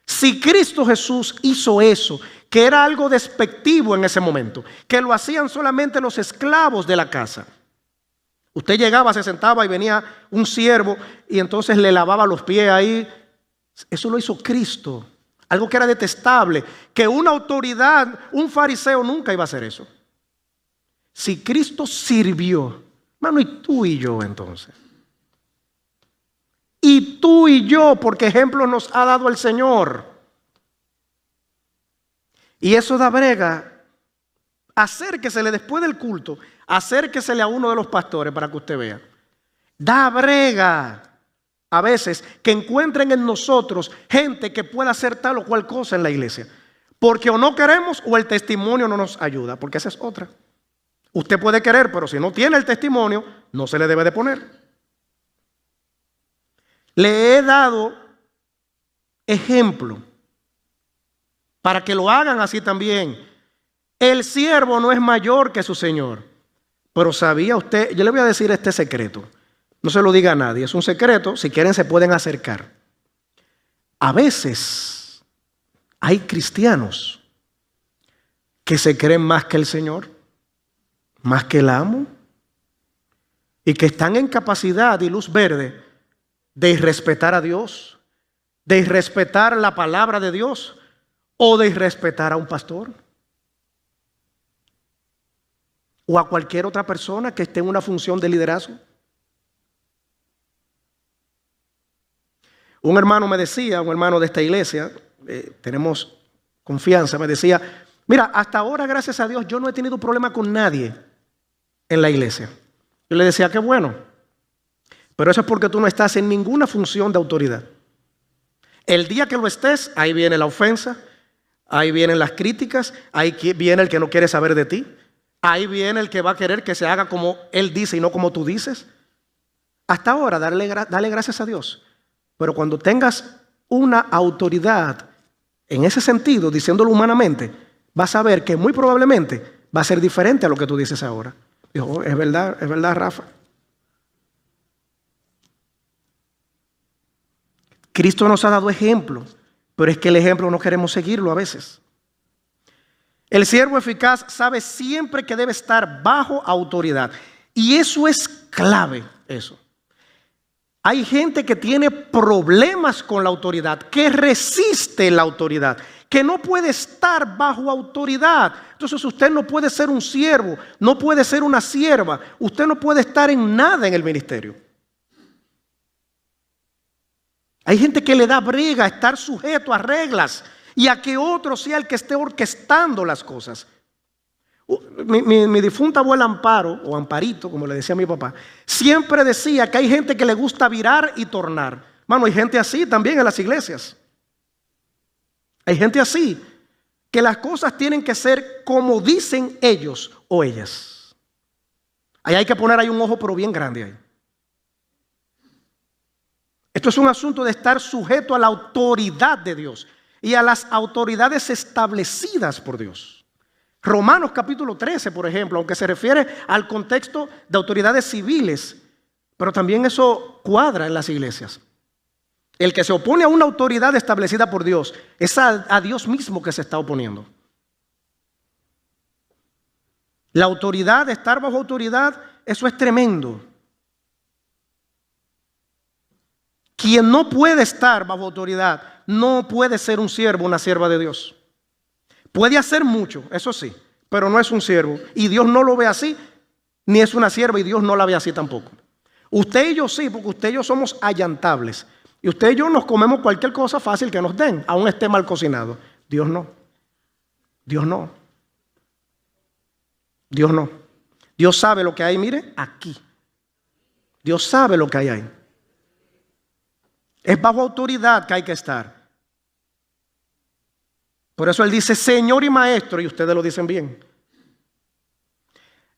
Si Cristo Jesús hizo eso, que era algo despectivo en ese momento, que lo hacían solamente los esclavos de la casa. Usted llegaba, se sentaba y venía un siervo y entonces le lavaba los pies ahí. Eso lo hizo Cristo. Algo que era detestable, que una autoridad, un fariseo nunca iba a hacer eso. Si Cristo sirvió, hermano, ¿y tú y yo entonces? Y tú y yo, porque ejemplo nos ha dado el Señor. Y eso da brega. Acérquesele después del culto, acérquesele a uno de los pastores para que usted vea. Da brega a veces que encuentren en nosotros gente que pueda hacer tal o cual cosa en la iglesia. Porque o no queremos o el testimonio no nos ayuda, porque esa es otra. Usted puede querer, pero si no tiene el testimonio, no se le debe de poner. Le he dado ejemplo para que lo hagan así también. El siervo no es mayor que su señor. Pero ¿sabía usted? Yo le voy a decir este secreto. No se lo diga a nadie, es un secreto. Si quieren se pueden acercar. A veces hay cristianos que se creen más que el Señor, más que el amo, y que están en capacidad y luz verde de irrespetar a Dios, de irrespetar la palabra de Dios o de irrespetar a un pastor o a cualquier otra persona que esté en una función de liderazgo. Un hermano me decía, un hermano de esta iglesia, tenemos confianza, me decía, mira, hasta ahora gracias a Dios yo no he tenido problema con nadie en la iglesia. Yo le decía, qué bueno. Pero eso es porque tú no estás en ninguna función de autoridad. El día que lo estés, ahí viene la ofensa, ahí vienen las críticas, ahí viene el que no quiere saber de ti, ahí viene el que va a querer que se haga como él dice y no como tú dices. Hasta ahora, dale gracias a Dios. Pero cuando tengas una autoridad en ese sentido, diciéndolo humanamente, vas a ver que muy probablemente va a ser diferente a lo que tú dices ahora. Dijo, es verdad, Rafa. Cristo nos ha dado ejemplo, pero es que el ejemplo no queremos seguirlo a veces. El siervo eficaz sabe siempre que debe estar bajo autoridad. Y eso es clave, eso. Hay gente que tiene problemas con la autoridad, que resiste la autoridad, que no puede estar bajo autoridad. Entonces usted no puede ser un siervo, no puede ser una sierva, usted no puede estar en nada en el ministerio. Hay gente que le da brega a estar sujeto a reglas y a que otro sea el que esté orquestando las cosas. Mi difunta abuela Amparo, o Amparito, como le decía a mi papá, siempre decía que hay gente que le gusta virar y tornar. Mano, hay gente así también en las iglesias. Hay gente así, que las cosas tienen que ser como dicen ellos o ellas. Ahí hay que poner ahí un ojo pero bien grande ahí. Esto es un asunto de estar sujeto a la autoridad de Dios y a las autoridades establecidas por Dios. Romanos capítulo 13, por ejemplo, aunque se refiere al contexto de autoridades civiles, pero también eso cuadra en las iglesias. El que se opone a una autoridad establecida por Dios es a Dios mismo que se está oponiendo. La autoridad, estar bajo autoridad, eso es tremendo. Quien no puede estar bajo autoridad no puede ser un siervo, una sierva de Dios. Puede hacer mucho, eso sí, pero no es un siervo. Y Dios no lo ve así, ni es una sierva y Dios no la ve así tampoco. Usted y yo sí, porque usted y yo somos allantables. Y usted y yo nos comemos cualquier cosa fácil que nos den, aún esté mal cocinado. Dios no. Dios no. Dios no. Dios sabe lo que hay, mire, aquí. Dios sabe lo que hay ahí. Es bajo autoridad que hay que estar. Por eso Él dice Señor y Maestro, y ustedes lo dicen bien.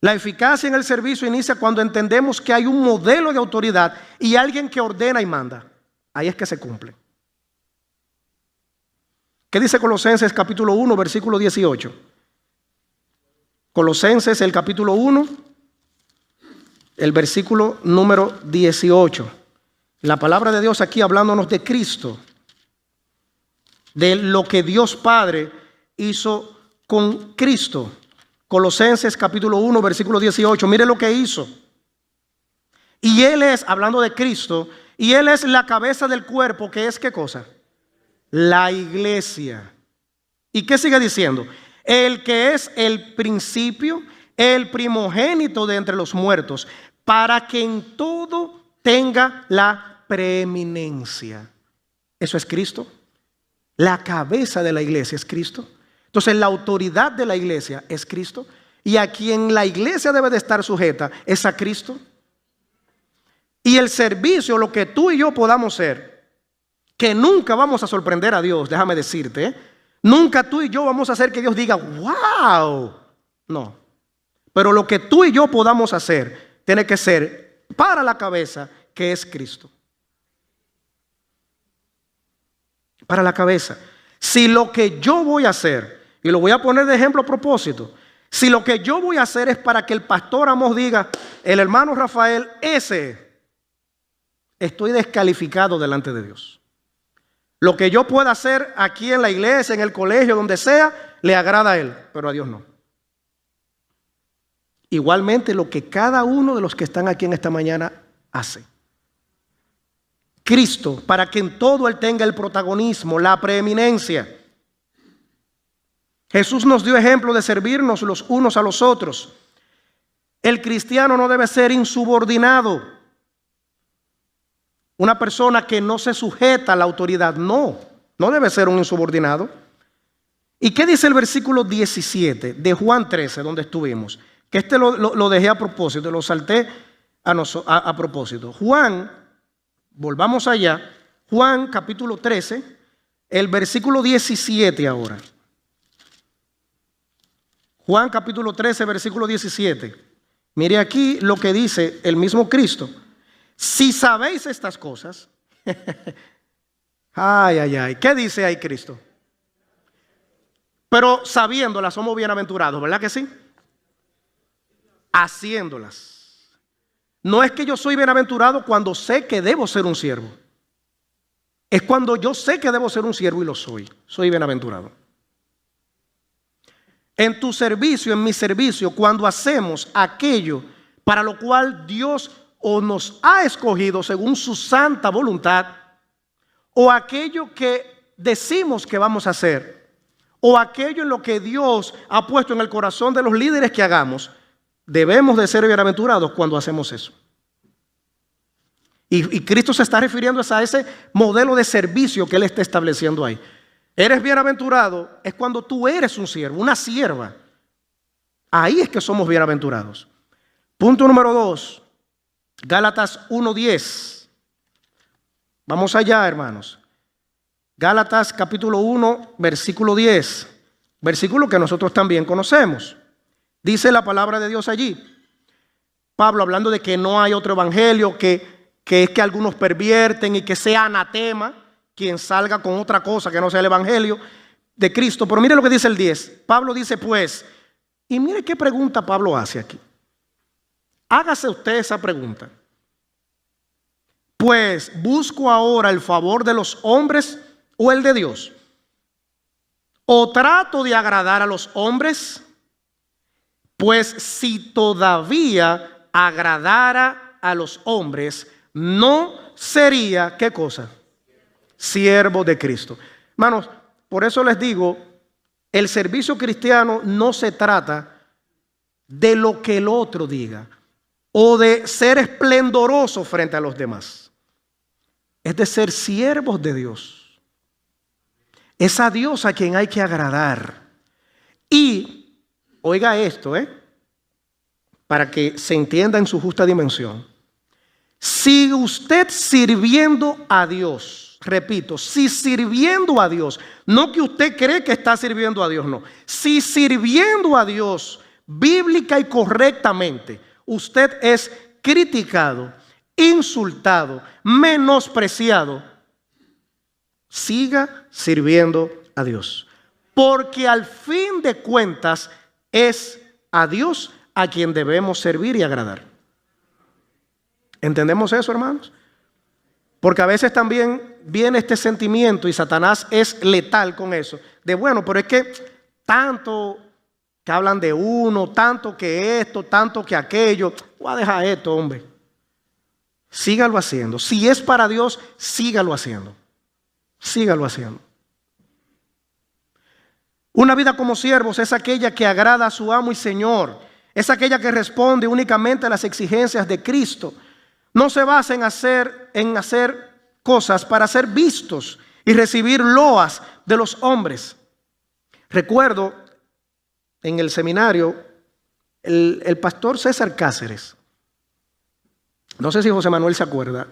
La eficacia en el servicio inicia cuando entendemos que hay un modelo de autoridad y alguien que ordena y manda. Ahí es que se cumple. ¿Qué dice Colosenses capítulo 1, versículo 18? Colosenses, el capítulo 1, el versículo número 18. La palabra de Dios aquí hablándonos de Cristo, de lo que Dios Padre hizo con Cristo. Colosenses capítulo 1, versículo 18. Mire lo que hizo. Y Él es, hablando de Cristo, y Él es la cabeza del cuerpo, que es ¿qué cosa? La iglesia. ¿Y qué sigue diciendo? El que es el principio, el primogénito de entre los muertos, para que en todo tenga la preeminencia. Eso es Cristo. La cabeza de la iglesia es Cristo. Entonces la autoridad de la iglesia es Cristo. Y a quien la iglesia debe de estar sujeta es a Cristo. Y el servicio, lo que tú y yo podamos hacer, que nunca vamos a sorprender a Dios, déjame decirte, nunca tú y yo vamos a hacer que Dios diga, wow. No. Pero lo que tú y yo podamos hacer tiene que ser para la cabeza, que es Cristo. Para la cabeza. Si lo que yo voy a hacer, y lo voy a poner de ejemplo a propósito, si lo que yo voy a hacer es para que el pastor Amos diga, el hermano Rafael, estoy descalificado delante de Dios. Lo que yo pueda hacer aquí en la iglesia, en el colegio, donde sea, le agrada a él, pero a Dios no. Igualmente lo que cada uno de los que están aquí en esta mañana hace. Cristo, para que en todo Él tenga el protagonismo, la preeminencia. Jesús nos dio ejemplo de servirnos los unos a los otros. El cristiano no debe ser insubordinado. Una persona que no se sujeta a la autoridad, no debe ser un insubordinado. ¿Y qué dice el versículo 17 de Juan 13, donde estuvimos? Que lo dejé a propósito, lo salté a propósito. Juan, volvamos allá, Juan capítulo 13, el versículo 17 ahora. Juan capítulo 13, versículo 17. Mire aquí lo que dice el mismo Cristo. Si sabéis estas cosas, ¿qué dice ahí Cristo? Pero sabiéndolas somos bienaventurados, ¿verdad que sí? Haciéndolas. No es que yo soy bienaventurado cuando sé que debo ser un siervo. Es cuando yo sé que debo ser un siervo y lo soy. Soy bienaventurado. En tu servicio, en mi servicio, cuando hacemos aquello para lo cual Dios o nos ha escogido según su santa voluntad, o aquello que decimos que vamos a hacer, o aquello en lo que Dios ha puesto en el corazón de los líderes que hagamos, debemos de ser bienaventurados cuando hacemos eso. Y Cristo se está refiriendo a ese modelo de servicio que Él está estableciendo ahí. Eres bienaventurado es cuando tú eres un siervo, una sierva. Ahí es que somos bienaventurados. Punto número 2. Gálatas 1:10. Vamos allá, hermanos. Gálatas capítulo 1, versículo 10. Versículo que nosotros también conocemos. Dice la palabra de Dios allí. Pablo hablando de que no hay otro evangelio, que es que algunos pervierten y que sea anatema quien salga con otra cosa que no sea el evangelio de Cristo. Pero mire lo que dice el 10. Pablo dice pues, y mire qué pregunta Pablo hace aquí. Hágase usted esa pregunta. Pues, ¿busco ahora el favor de los hombres o el de Dios? ¿O trato de agradar a los hombres? Pues si todavía agradara a los hombres, no sería, ¿qué cosa? Siervo de Cristo. Hermanos, por eso les digo, el servicio cristiano no se trata de lo que el otro diga o de ser esplendoroso frente a los demás. Es de ser siervos de Dios. Es a Dios a quien hay que agradar. Y, oiga esto, para que se entienda en su justa dimensión. Si usted sirviendo a Dios, repito, si sirviendo a Dios, no que usted cree que está sirviendo a Dios, no. Si sirviendo a Dios bíblica y correctamente, usted es criticado, insultado, menospreciado, siga sirviendo a Dios. Porque al fin de cuentas es a Dios a quien debemos servir y agradar. ¿Entendemos eso, hermanos? Porque a veces también viene este sentimiento y Satanás es letal con eso. De bueno, pero es que tanto que hablan de uno, tanto que esto, tanto que aquello. Voy a dejar esto, hombre. Sígalo haciendo. Si es para Dios, sígalo haciendo. Sígalo haciendo. Una vida como siervos es aquella que agrada a su amo y Señor. Es aquella que responde únicamente a las exigencias de Cristo. No se basa en hacer cosas para ser vistos y recibir loas de los hombres. Recuerdo en el seminario el pastor César Cáceres. No sé si José Manuel se acuerda.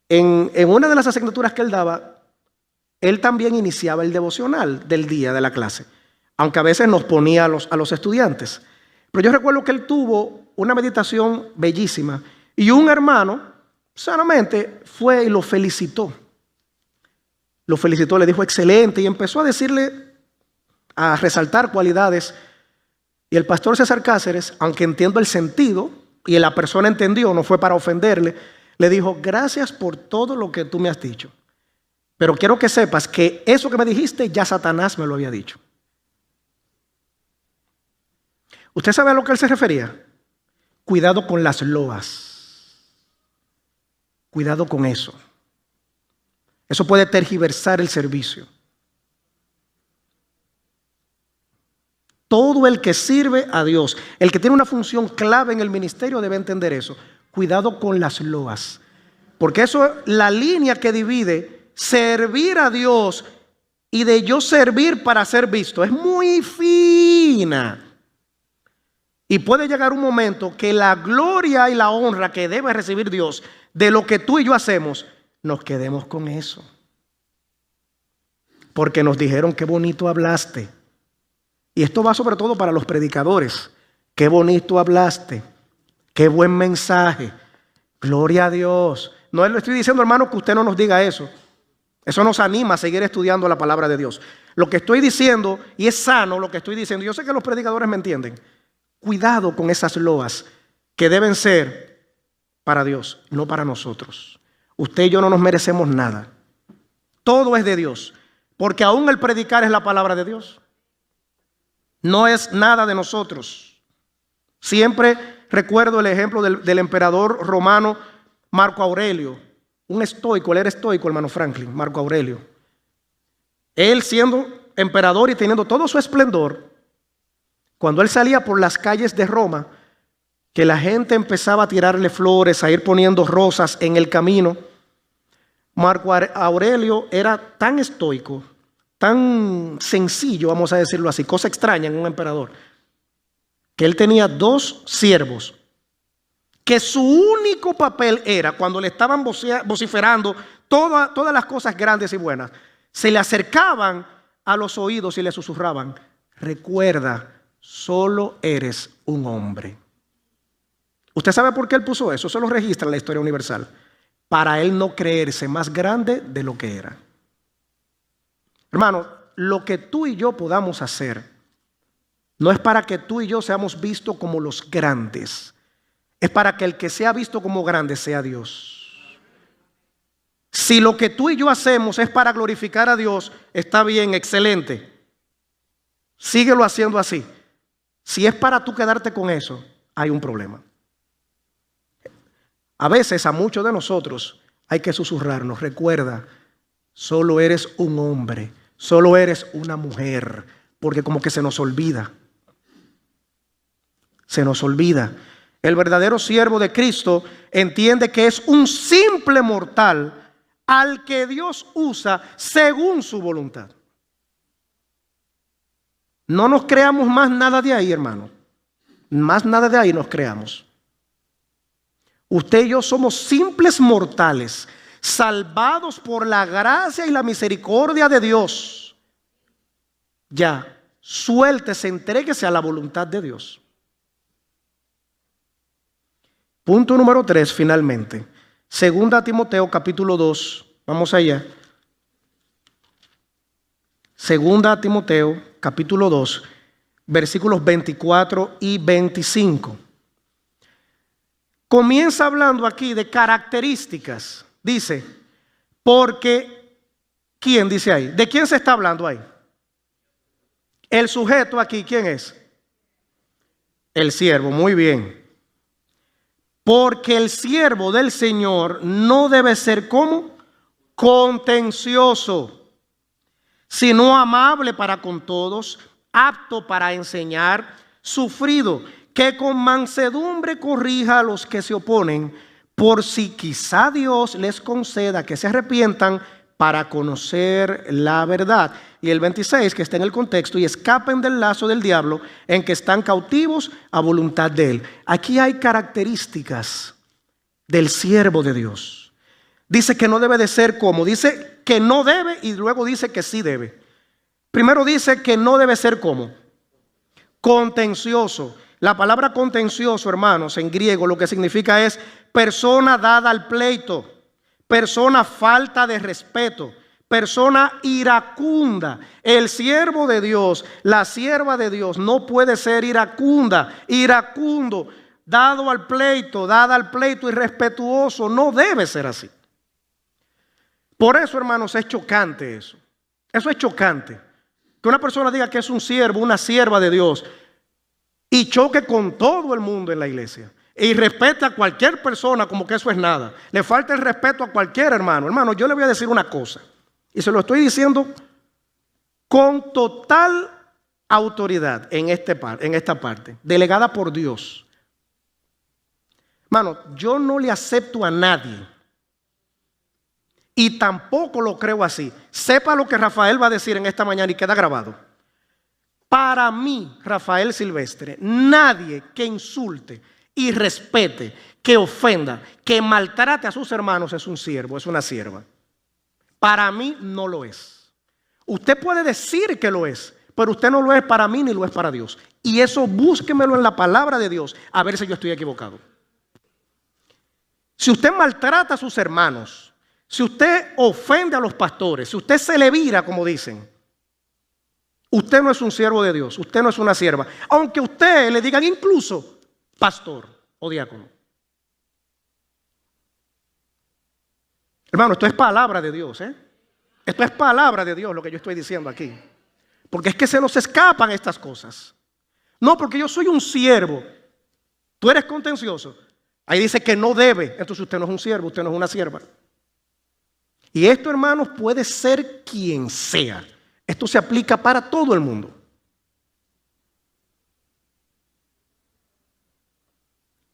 En una de las asignaturas que él daba, él también iniciaba el devocional del día de la clase, aunque a veces nos ponía a los estudiantes. Pero yo recuerdo que él tuvo una meditación bellísima y un hermano sanamente fue y lo felicitó. Lo felicitó, le dijo excelente y empezó a decirle, a resaltar cualidades. Y el pastor César Cáceres, aunque entiendo el sentido y la persona entendió, no fue para ofenderle, le dijo, gracias por todo lo que tú me has dicho. Pero quiero que sepas que eso que me dijiste ya Satanás me lo había dicho. ¿Usted sabe a lo que él se refería? Cuidado con las loas. Cuidado con eso. Eso puede tergiversar el servicio. Todo el que sirve a Dios, el que tiene una función clave en el ministerio debe entender eso. Cuidado con las loas. Porque eso es la línea que divide servir a Dios y de yo servir para ser visto. Es muy fina. Y puede llegar un momento que la gloria y la honra que debe recibir Dios de lo que tú y yo hacemos, nos quedemos con eso. Porque nos dijeron qué bonito hablaste. Y esto va sobre todo para los predicadores. Qué bonito hablaste. Qué buen mensaje. Gloria a Dios. No le estoy diciendo, hermano, que usted no nos diga eso. Eso nos anima a seguir estudiando la palabra de Dios. Lo que estoy diciendo, y es sano lo que estoy diciendo, yo sé que los predicadores me entienden. Cuidado con esas loas que deben ser para Dios, no para nosotros. Usted y yo no nos merecemos nada. Todo es de Dios, porque aún el predicar es la palabra de Dios. No es nada de nosotros. Siempre recuerdo el ejemplo del emperador romano Marco Aurelio. Un estoico, él era estoico, hermano Franklin, Marco Aurelio. Él siendo emperador y teniendo todo su esplendor, cuando él salía por las calles de Roma, que la gente empezaba a tirarle flores, a ir poniendo rosas en el camino, Marco Aurelio era tan estoico, tan sencillo, vamos a decirlo así, cosa extraña en un emperador, que él tenía 2 siervos, que su único papel era, cuando le estaban vociferando todas las cosas grandes y buenas, se le acercaban a los oídos y le susurraban, recuerda, solo eres un hombre. ¿Usted sabe por qué él puso eso? Eso lo registra en la historia universal. Para él no creerse más grande de lo que era. Hermano, lo que tú y yo podamos hacer no es para que tú y yo seamos vistos como los grandes. Es para que el que sea visto como grande sea Dios. Si lo que tú y yo hacemos es para glorificar a Dios, está bien, excelente. Síguelo haciendo así. Si es para tú quedarte con eso, hay un problema. A veces a muchos de nosotros hay que susurrarnos, recuerda, solo eres un hombre, solo eres una mujer, porque como que se nos olvida. Se nos olvida. El verdadero siervo de Cristo entiende que es un simple mortal al que Dios usa según su voluntad. No nos creamos más nada de ahí, hermano. Más nada de ahí nos creamos. Usted y yo somos simples mortales, salvados por la gracia y la misericordia de Dios. Ya, suéltese, entréguese a la voluntad de Dios. Punto número 3, finalmente. Segunda Timoteo capítulo 2. Vamos allá. Segunda Timoteo capítulo 2, versículos 24 y 25. Comienza hablando aquí de características. Dice, porque, ¿quién dice ahí? ¿De quién se está hablando ahí? El sujeto aquí, ¿quién es? El siervo, muy bien. Porque el siervo del Señor no debe ser como contencioso, sino amable para con todos, apto para enseñar, sufrido, que con mansedumbre corrija a los que se oponen, por si quizá Dios les conceda que se arrepientan para conocer la verdad. Y el 26, que está en el contexto, y escapen del lazo del diablo en que están cautivos a voluntad de él. Aquí hay características del siervo de Dios. Dice que no debe de ser como, dice que no debe y luego dice que sí debe. Primero dice que no debe ser como contencioso. La palabra contencioso, hermanos, en griego lo que significa es persona dada al pleito, persona falta de respeto, persona iracunda. El siervo de Dios, la sierva de Dios no puede ser iracunda, iracundo, dado al pleito, dada al pleito, irrespetuoso. No debe ser así. Por eso, hermanos, es chocante eso. Eso es chocante. Que una persona diga que es un siervo, una sierva de Dios, y choque con todo el mundo en la iglesia. Y respeta a cualquier persona como que eso es nada. Le falta el respeto a cualquier hermano. Hermano, yo le voy a decir una cosa. Y se lo estoy diciendo con total autoridad en esta parte, delegada por Dios. Hermano, yo no le acepto a nadie. Y tampoco lo creo así. Sepa lo que Rafael va a decir en esta mañana y queda grabado. Para mí, Rafael Silvestre, nadie que insulte, irrespete, que ofenda, que maltrate a sus hermanos es un siervo, es una sierva. Para mí no lo es. Usted puede decir que lo es, pero usted no lo es para mí ni lo es para Dios. Y eso búsquemelo en la palabra de Dios, a ver si yo estoy equivocado. Si usted maltrata a sus hermanos, si usted ofende a los pastores, si usted se le vira, como dicen, usted no es un siervo de Dios, usted no es una sierva. Aunque usted le digan incluso pastor o diácono. Hermano, esto es palabra de Dios, ¿eh? Esto es palabra de Dios lo que yo estoy diciendo aquí. Porque es que se nos escapan estas cosas. No, porque yo soy un siervo. Tú eres contencioso. Ahí dice que no debe. Entonces usted no es un siervo, usted no es una sierva. Y esto, hermanos, puede ser quien sea. Esto se aplica para todo el mundo.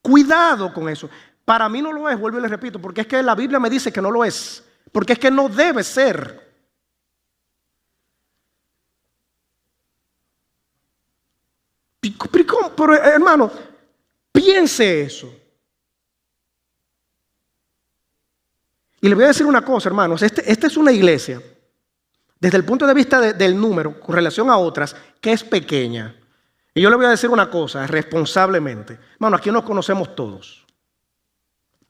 Cuidado con eso. Para mí no lo es, vuelvo y le repito, porque es que la Biblia me dice que no lo es. Porque es que no debe ser. Pero hermano, piense eso. Y le voy a decir una cosa, hermanos. Esta es una iglesia, desde el punto de vista del número, con relación a otras, que es pequeña. Y yo le voy a decir una cosa, responsablemente. Hermano, aquí nos conocemos todos.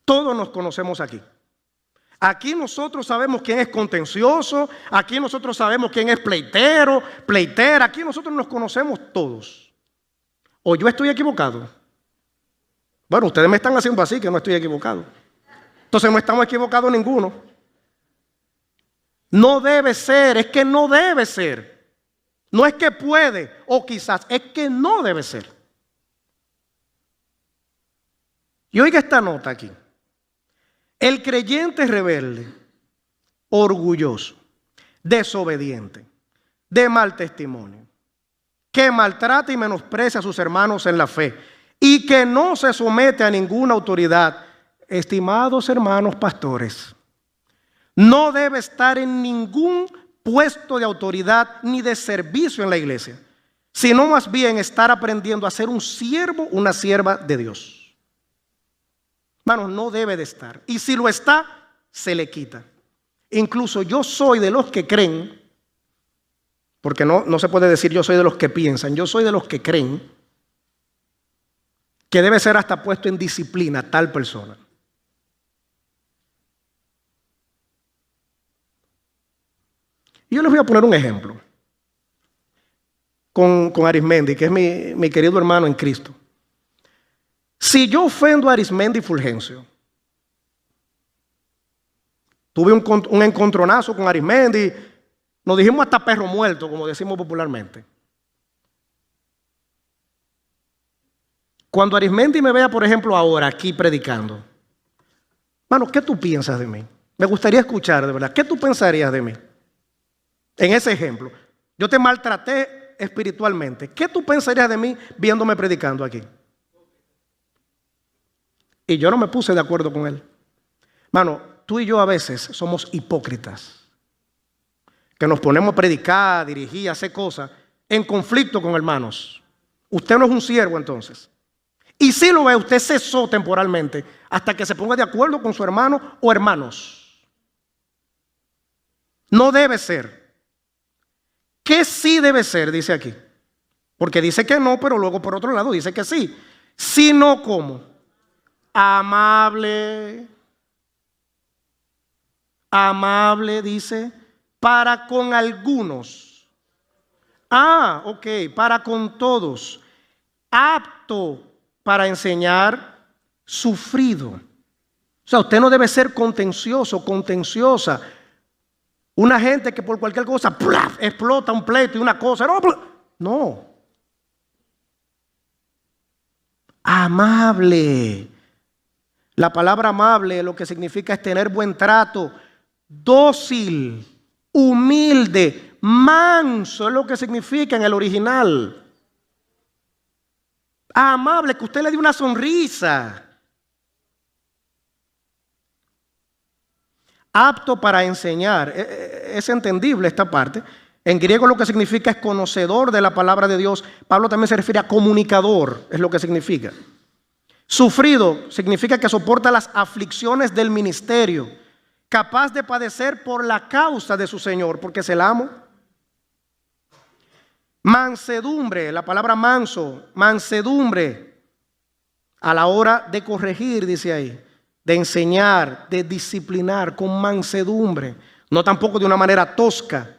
Todos nos conocemos aquí. Aquí nosotros sabemos quién es contencioso, aquí nosotros sabemos quién es pleitero, pleitera, aquí nosotros nos conocemos todos. ¿O yo estoy equivocado? Bueno, ustedes me están haciendo así que no estoy equivocado. Entonces no estamos equivocados ninguno. No debe ser, es que no debe ser. No es que puede o quizás, es que no debe ser. Y oiga esta nota aquí. El creyente rebelde, orgulloso, desobediente, de mal testimonio, que maltrata y menosprecia a sus hermanos en la fe y que no se somete a ninguna autoridad. Estimados hermanos pastores, no debe estar en ningún puesto de autoridad ni de servicio en la iglesia, sino más bien estar aprendiendo a ser un siervo, una sierva de Dios. Hermanos, no debe de estar. Y si lo está, se le quita. Incluso yo soy de los que creen, porque no se puede decir yo soy de los que piensan, yo soy de los que creen que debe ser hasta puesto en disciplina tal persona. Y yo les voy a poner un ejemplo con Arismendi, que es mi querido hermano en Cristo. Si yo ofendo a Arismendi Fulgencio, tuve un encontronazo con Arismendi, nos dijimos hasta perro muerto, como decimos popularmente. Cuando Arismendi me vea, por ejemplo, ahora aquí predicando, hermano, ¿qué tú piensas de mí? Me gustaría escuchar, de verdad. ¿Qué tú pensarías de mí? En ese ejemplo, yo te maltraté espiritualmente. ¿Qué tú pensarías de mí viéndome predicando aquí? Y yo no me puse de acuerdo con él. Hermano, tú y yo a veces somos hipócritas, que nos ponemos a predicar, dirigir, hacer cosas en conflicto con hermanos. Usted no es un siervo entonces. Y si lo ve, usted cesó temporalmente hasta que se ponga de acuerdo con su hermano o hermanos. No debe ser. ¿Qué sí debe ser? Dice aquí. Porque dice que no, pero luego por otro lado dice que sí. Sino como amable. Amable, dice, para con algunos. Ok, para con todos. Apto para enseñar, sufrido. O sea, usted no debe ser contencioso, contenciosa. Una gente que por cualquier cosa ¡plaf!, explota un pleito y una cosa. No. Amable. La palabra amable lo que significa es tener buen trato, dócil, humilde, manso, es lo que significa en el original. Amable, que usted le dé una sonrisa. Apto para enseñar. Es entendible esta parte. En griego lo que significa es conocedor de la palabra de Dios. Pablo también se refiere a comunicador, es lo que significa. Sufrido significa que soporta las aflicciones del ministerio, capaz de padecer por la causa de su Señor, porque se la amo. Mansedumbre, la palabra manso, mansedumbre, a la hora de corregir, dice ahí, de enseñar, de disciplinar con mansedumbre, no tampoco de una manera tosca,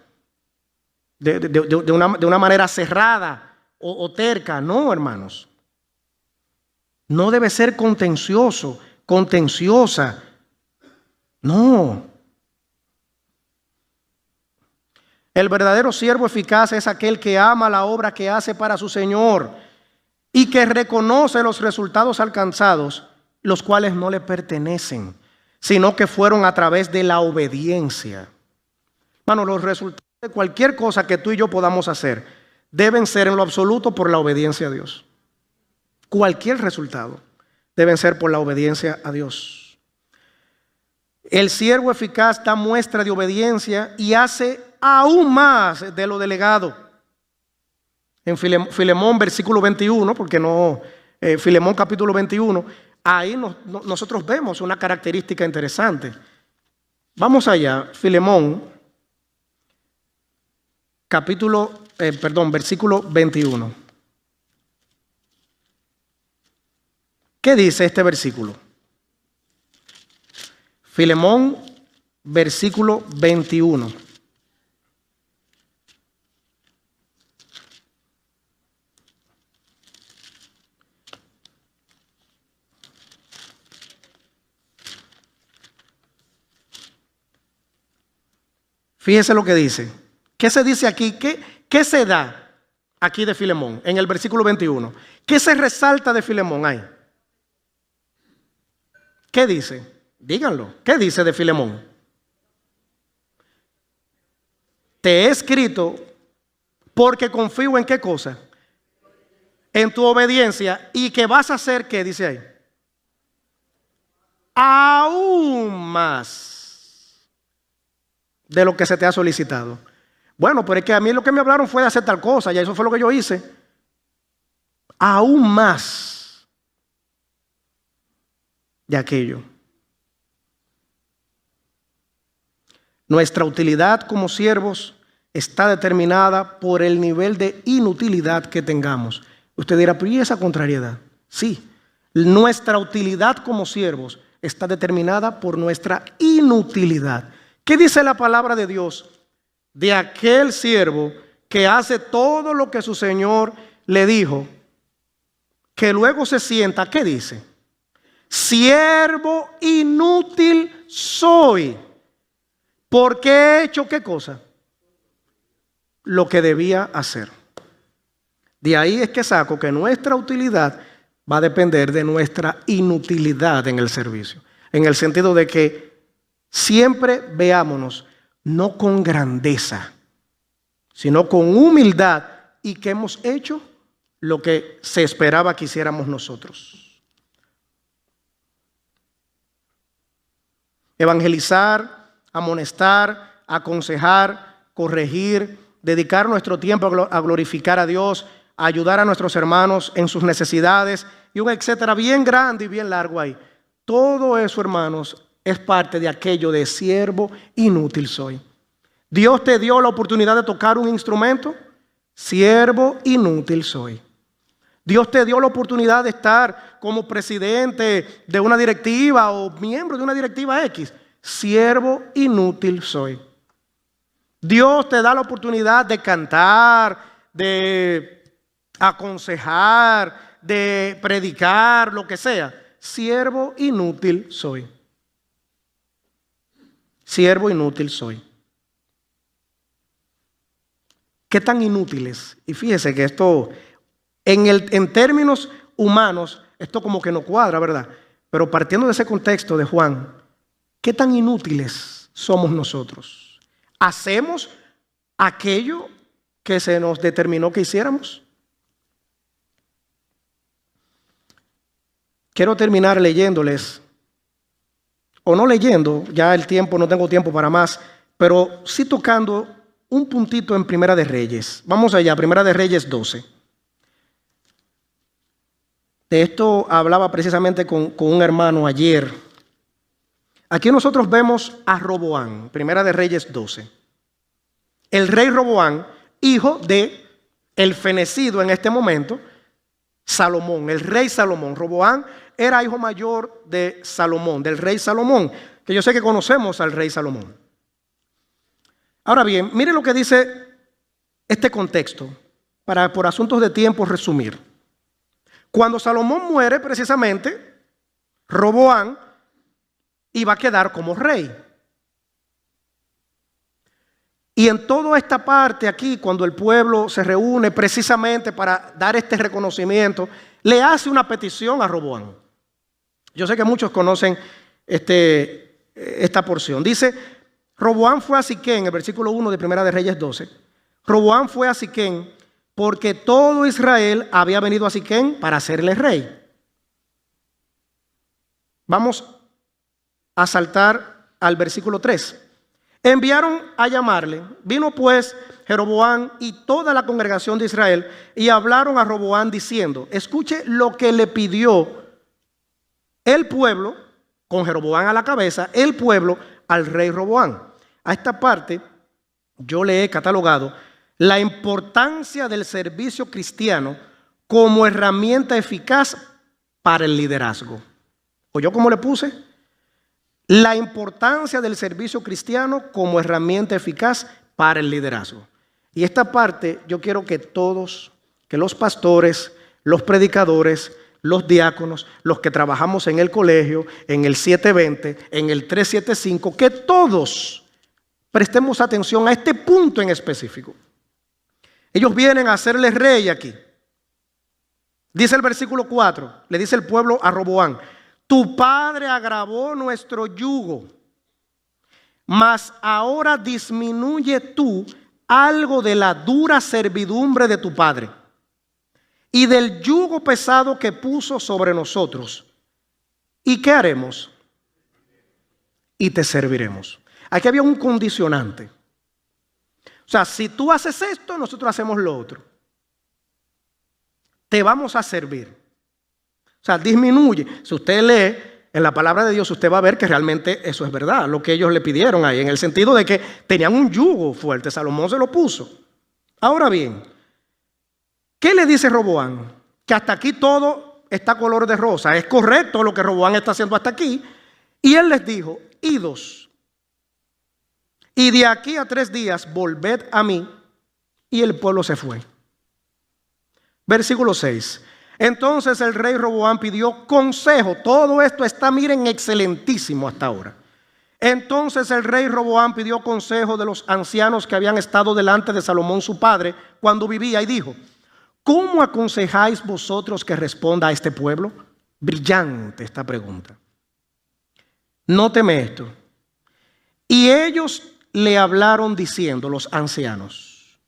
de una manera cerrada o terca, no, hermanos. No debe ser contencioso, contenciosa, no. El verdadero siervo eficaz es aquel que ama la obra que hace para su Señor y que reconoce los resultados alcanzados, los cuales no le pertenecen, sino que fueron a través de la obediencia. Hermano, los resultados de cualquier cosa que tú y yo podamos hacer deben ser en lo absoluto por la obediencia a Dios. Cualquier resultado deben ser por la obediencia a Dios. El siervo eficaz da muestra de obediencia y hace aún más de lo delegado. En Filemón versículo 21, porque no, Filemón capítulo 21, ahí nosotros vemos una característica interesante. Vamos allá, Filemón versículo 21. ¿Qué dice este versículo? Filemón, versículo 21. Fíjese lo que dice. ¿Qué se dice aquí? ¿Qué se da aquí de Filemón en el versículo 21? ¿Qué se resalta de Filemón ahí? ¿Qué dice? Díganlo. ¿Qué dice de Filemón? Te he escrito porque confío en qué cosa. En tu obediencia y que vas a hacer, ¿qué dice ahí? Aún más. de lo que se te ha solicitado. Bueno, pero es que a mí lo que me hablaron fue de hacer tal cosa, y eso fue lo que yo hice. Aún más de aquello. Nuestra utilidad como siervos está determinada por el nivel de inutilidad que tengamos. Usted dirá, pero ¿y esa contrariedad? Sí, nuestra utilidad como siervos está determinada por nuestra inutilidad. ¿Qué dice la palabra de Dios de aquel siervo que hace todo lo que su Señor le dijo, que luego se sienta? ¿Qué dice? Siervo inútil soy, porque he hecho ¿qué cosa? Lo que debía hacer. De ahí es que saco que nuestra utilidad va a depender de nuestra inutilidad en el servicio. En el sentido de que siempre veámonos no con grandeza, sino con humildad, y que hemos hecho lo que se esperaba que hiciéramos nosotros. Evangelizar, amonestar, aconsejar, corregir, dedicar nuestro tiempo a glorificar a Dios, a ayudar a nuestros hermanos en sus necesidades y un etcétera bien grande y bien largo ahí. Todo eso, hermanos, es parte de aquello de siervo inútil soy. Dios te dio la oportunidad de tocar un instrumento, siervo inútil soy. Dios te dio la oportunidad de estar como presidente de una directiva o miembro de una directiva X, siervo inútil soy. Dios te da la oportunidad de cantar, de aconsejar, de predicar, lo que sea. Siervo inútil soy. Siervo inútil soy. ¿Qué tan inútiles? Y fíjese que esto, en términos humanos, esto como que no cuadra, ¿verdad? Pero partiendo de ese contexto de Juan, ¿qué tan inútiles somos nosotros? ¿Hacemos aquello que se nos determinó que hiciéramos? Quiero terminar leyéndoles, o no leyendo, ya el tiempo, no tengo tiempo para más, pero sí tocando un puntito en Primera de Reyes. Vamos allá, Primera de Reyes 12. De esto hablaba precisamente con un hermano ayer. Aquí nosotros vemos a Roboam, Primera de Reyes 12. El rey Roboam, hijo de el fenecido en este momento, Salomón, el rey Salomón. Roboam era hijo mayor de Salomón, del rey Salomón, que yo sé que conocemos al rey Salomón. Ahora bien, mire lo que dice este contexto, para por asuntos de tiempo resumir. Cuando Salomón muere, precisamente, Roboam iba a quedar como rey. Y en toda esta parte aquí, cuando el pueblo se reúne precisamente para dar este reconocimiento, le hace una petición a Roboam. Yo sé que muchos conocen esta porción. Dice, Roboam fue a Siquén, el versículo 1 de Primera de Reyes 12. Roboam fue a Siquén porque todo Israel había venido a Siquén para hacerle rey. Vamos a saltar al versículo 3. Enviaron a llamarle. Vino pues Jeroboam y toda la congregación de Israel y hablaron a Roboam diciendo, escuche lo que le pidió el pueblo, con Jeroboam a la cabeza, el pueblo al rey Roboam. A esta parte yo le he catalogado la importancia del servicio cristiano como herramienta eficaz para el liderazgo. ¿Oyó cómo le puse? La importancia del servicio cristiano como herramienta eficaz para el liderazgo. Y esta parte yo quiero que todos, que los pastores, los predicadores, los diáconos, los que trabajamos en el colegio, en el 720, en el 375, que todos prestemos atención a este punto en específico. Ellos vienen a hacerle rey aquí. Dice el versículo 4, le dice el pueblo a Roboam, tu padre agravó nuestro yugo, mas ahora disminuye tú algo de la dura servidumbre de tu padre y del yugo pesado que puso sobre nosotros. ¿Y qué haremos? Y te serviremos. Aquí había un condicionante. O sea, si tú haces esto, nosotros hacemos lo otro. Te vamos a servir. O sea, disminuye. Si usted lee en la palabra de Dios, usted va a ver que realmente eso es verdad, lo que ellos le pidieron ahí, en el sentido de que tenían un yugo fuerte. Salomón se lo puso. Ahora bien, ¿qué le dice Roboam? Que hasta aquí todo está color de rosa. Es correcto lo que Roboam está haciendo hasta aquí. Y él les dijo, idos, y de aquí a 3 días volved a mí. Y el pueblo se fue. Versículo 6. Entonces el rey Roboam pidió consejo. Todo esto está, miren, excelentísimo hasta ahora. Entonces el rey Roboam pidió consejo de los ancianos que habían estado delante de Salomón su padre cuando vivía y dijo, ¿cómo aconsejáis vosotros que responda a este pueblo? Brillante esta pregunta. Nóteme esto. Y ellos le hablaron diciendo, los ancianos,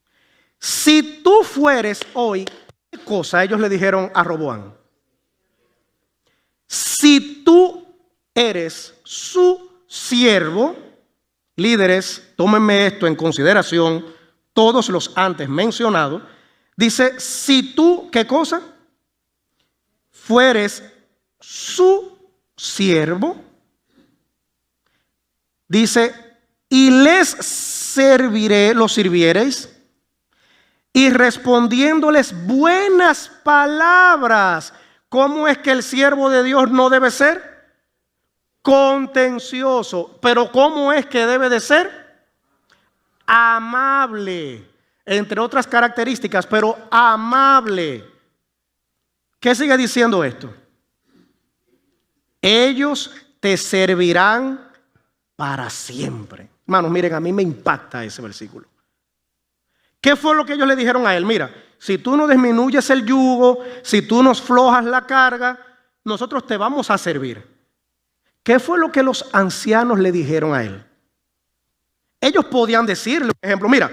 si tú fueres hoy, ¿qué cosa? Ellos le dijeron a Roboam. Si tú eres su siervo, líderes, tómenme esto en consideración, todos los antes mencionados, dice, si tú, ¿qué cosa? Fueres su siervo, dice, y les serviré, los sirviereis, y respondiéndoles buenas palabras. ¿Cómo es que el siervo de Dios no debe ser? Contencioso. Pero ¿cómo es que debe de ser? Amable. Entre otras características, pero amable. ¿Qué sigue diciendo esto? Ellos te servirán para siempre. Hermanos, miren, a mí me impacta ese versículo. ¿Qué fue lo que ellos le dijeron a él? Mira, si tú no disminuyes el yugo, si tú nos flojas la carga, nosotros te vamos a servir. ¿Qué fue lo que los ancianos le dijeron a él? Ellos podían decirle, por ejemplo, mira,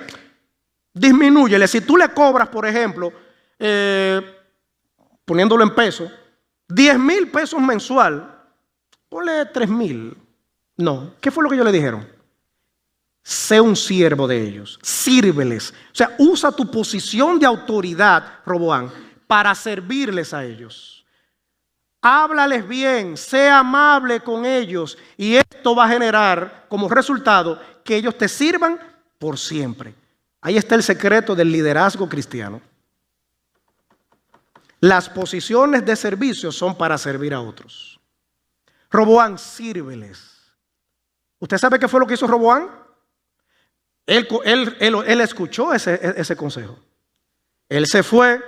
disminúyele. Si tú le cobras, por ejemplo, poniéndolo en pesos, 10,000 pesos mensual, ponle 3,000. No, ¿qué fue lo que ellos le dijeron? Sé un siervo de ellos, sírveles. O sea, usa tu posición de autoridad, Roboam, para servirles a ellos. Háblales bien, sé amable con ellos y esto va a generar como resultado que ellos te sirvan por siempre. Ahí está el secreto del liderazgo cristiano. Las posiciones de servicio son para servir a otros. Roboam, sírveles. ¿Usted sabe qué fue lo que hizo Roboam? Él escuchó ese consejo. Él se fue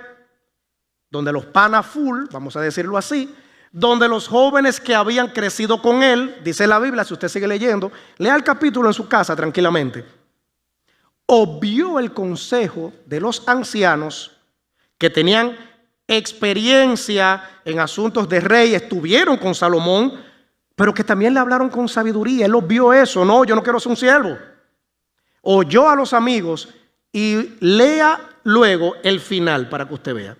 donde los panas full, vamos a decirlo así, donde los jóvenes que habían crecido con él, dice la Biblia, si usted sigue leyendo, lea el capítulo en su casa tranquilamente. Obvió el consejo de los ancianos que tenían experiencia en asuntos de rey, estuvieron con Salomón, pero que también le hablaron con sabiduría. Él obvió eso. No, yo no quiero ser un siervo. Oyó a los amigos y lea luego el final para que usted vea.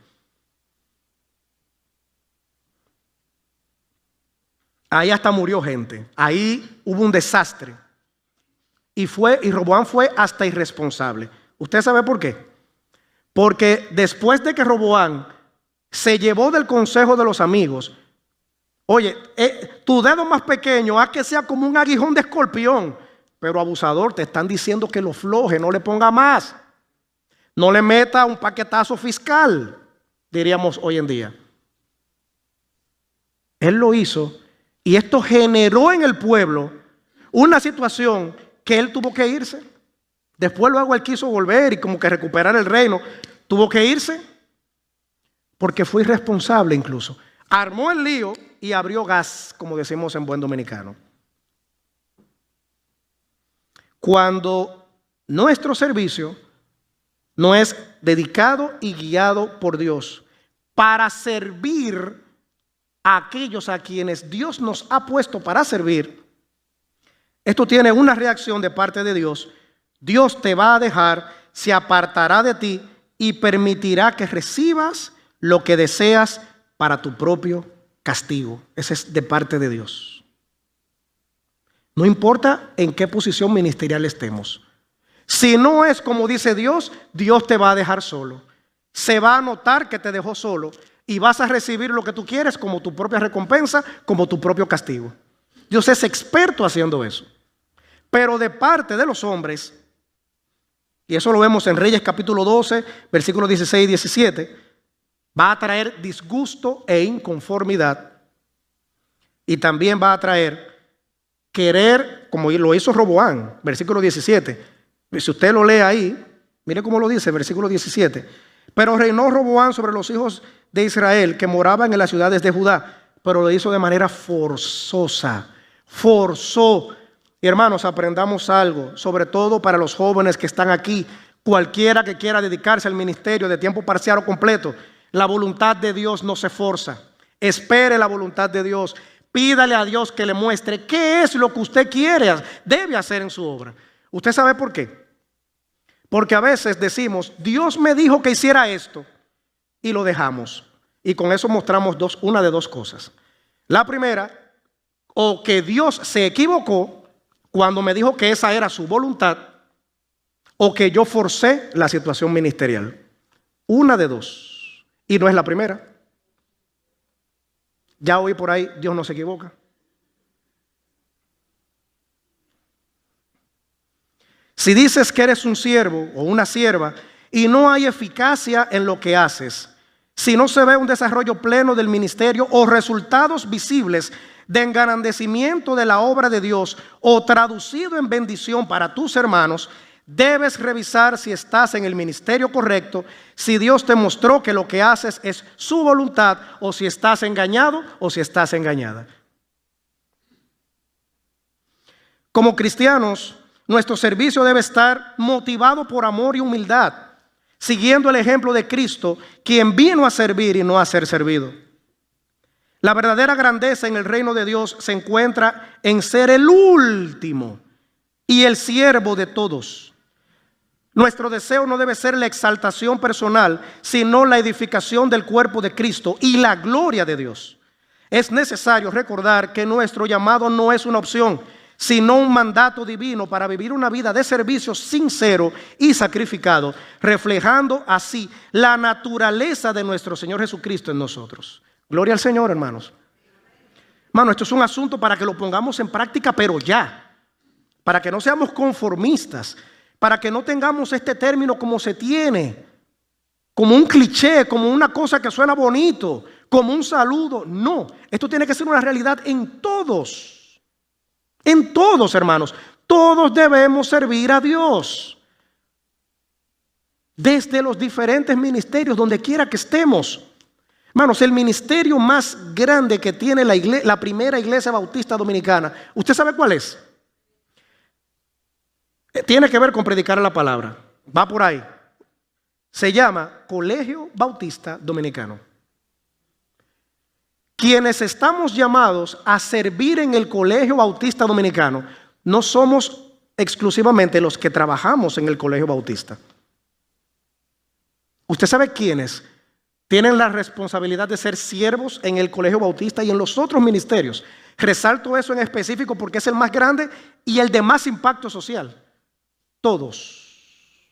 Ahí hasta murió gente. Ahí hubo un desastre. Y Roboam fue hasta irresponsable. ¿Usted sabe por qué? Porque después de que Roboam se llevó del consejo de los amigos, oye, tu dedo más pequeño haz que sea como un aguijón de escorpión. Pero abusador, te están diciendo que lo floje, no le ponga más. No le meta un paquetazo fiscal, diríamos hoy en día. Él lo hizo y esto generó en el pueblo una situación que él tuvo que irse. Después luego él quiso volver y como que recuperar el reino. Tuvo que irse porque fue irresponsable incluso. Armó el lío y abrió gas, como decimos en buen dominicano. Cuando nuestro servicio no es dedicado y guiado por Dios para servir a aquellos a quienes Dios nos ha puesto para servir, esto tiene una reacción de parte de Dios. Dios te va a dejar, se apartará de ti y permitirá que recibas lo que deseas para tu propio castigo. Ese es de parte de Dios. No importa en qué posición ministerial estemos. Si no es como dice Dios, Dios te va a dejar solo. Se va a notar que te dejó solo y vas a recibir lo que tú quieres como tu propia recompensa, como tu propio castigo. Dios es experto haciendo eso. Pero de parte de los hombres, y eso lo vemos en Reyes capítulo 12, versículos 16 y 17, va a traer disgusto e inconformidad. Y también va a traer querer, como lo hizo Roboán, versículo 17. Si usted lo lee ahí, mire cómo lo dice, versículo 17. Pero reinó Roboán sobre los hijos de Israel que moraban en las ciudades de Judá, pero lo hizo de manera forzosa. Forzó. Y hermanos, aprendamos algo, sobre todo para los jóvenes que están aquí, cualquiera que quiera dedicarse al ministerio de tiempo parcial o completo, la voluntad de Dios no se forza. Espere la voluntad de Dios. Pídale a Dios que le muestre qué es lo que usted quiere, debe hacer en su obra. ¿Usted sabe por qué? Porque a veces decimos, Dios me dijo que hiciera esto, y lo dejamos. Y con eso mostramos una de dos cosas. La primera, o que Dios se equivocó cuando me dijo que esa era su voluntad, o que yo forcé la situación ministerial. Una de dos. Y no es la primera. Ya oí por ahí, Dios no se equivoca. Si dices que eres un siervo o una sierva y no hay eficacia en lo que haces, si no se ve un desarrollo pleno del ministerio o resultados visibles de engrandecimiento de la obra de Dios o traducido en bendición para tus hermanos, debes revisar si estás en el ministerio correcto, si Dios te mostró que lo que haces es su voluntad, o si estás engañado o si estás engañada. Como cristianos, nuestro servicio debe estar motivado por amor y humildad, siguiendo el ejemplo de Cristo, quien vino a servir y no a ser servido. La verdadera grandeza en el reino de Dios se encuentra en ser el último y el siervo de todos. Nuestro deseo no debe ser la exaltación personal, sino la edificación del cuerpo de Cristo y la gloria de Dios. Es necesario recordar que nuestro llamado no es una opción, sino un mandato divino para vivir una vida de servicio sincero y sacrificado, reflejando así la naturaleza de nuestro Señor Jesucristo en nosotros. Gloria al Señor, hermanos. Hermano, esto es un asunto para que lo pongamos en práctica, pero ya. Para que no seamos conformistas, para que no tengamos este término como se tiene, como un cliché, como una cosa que suena bonito, como un saludo. No, esto tiene que ser una realidad en todos. En todos, hermanos. Todos debemos servir a Dios. Desde los diferentes ministerios, donde quiera que estemos. Hermanos, el ministerio más grande que tiene la primera iglesia bautista dominicana, ¿usted sabe cuál es? Tiene que ver con predicar la palabra. Va por ahí. Se llama Colegio Bautista Dominicano. Quienes estamos llamados a servir en el Colegio Bautista Dominicano no somos exclusivamente los que trabajamos en el Colegio Bautista. ¿Usted sabe quiénes tienen la responsabilidad de ser siervos en el Colegio Bautista y en los otros ministerios? Resalto eso en específico porque es el más grande y el de más impacto social. Todos.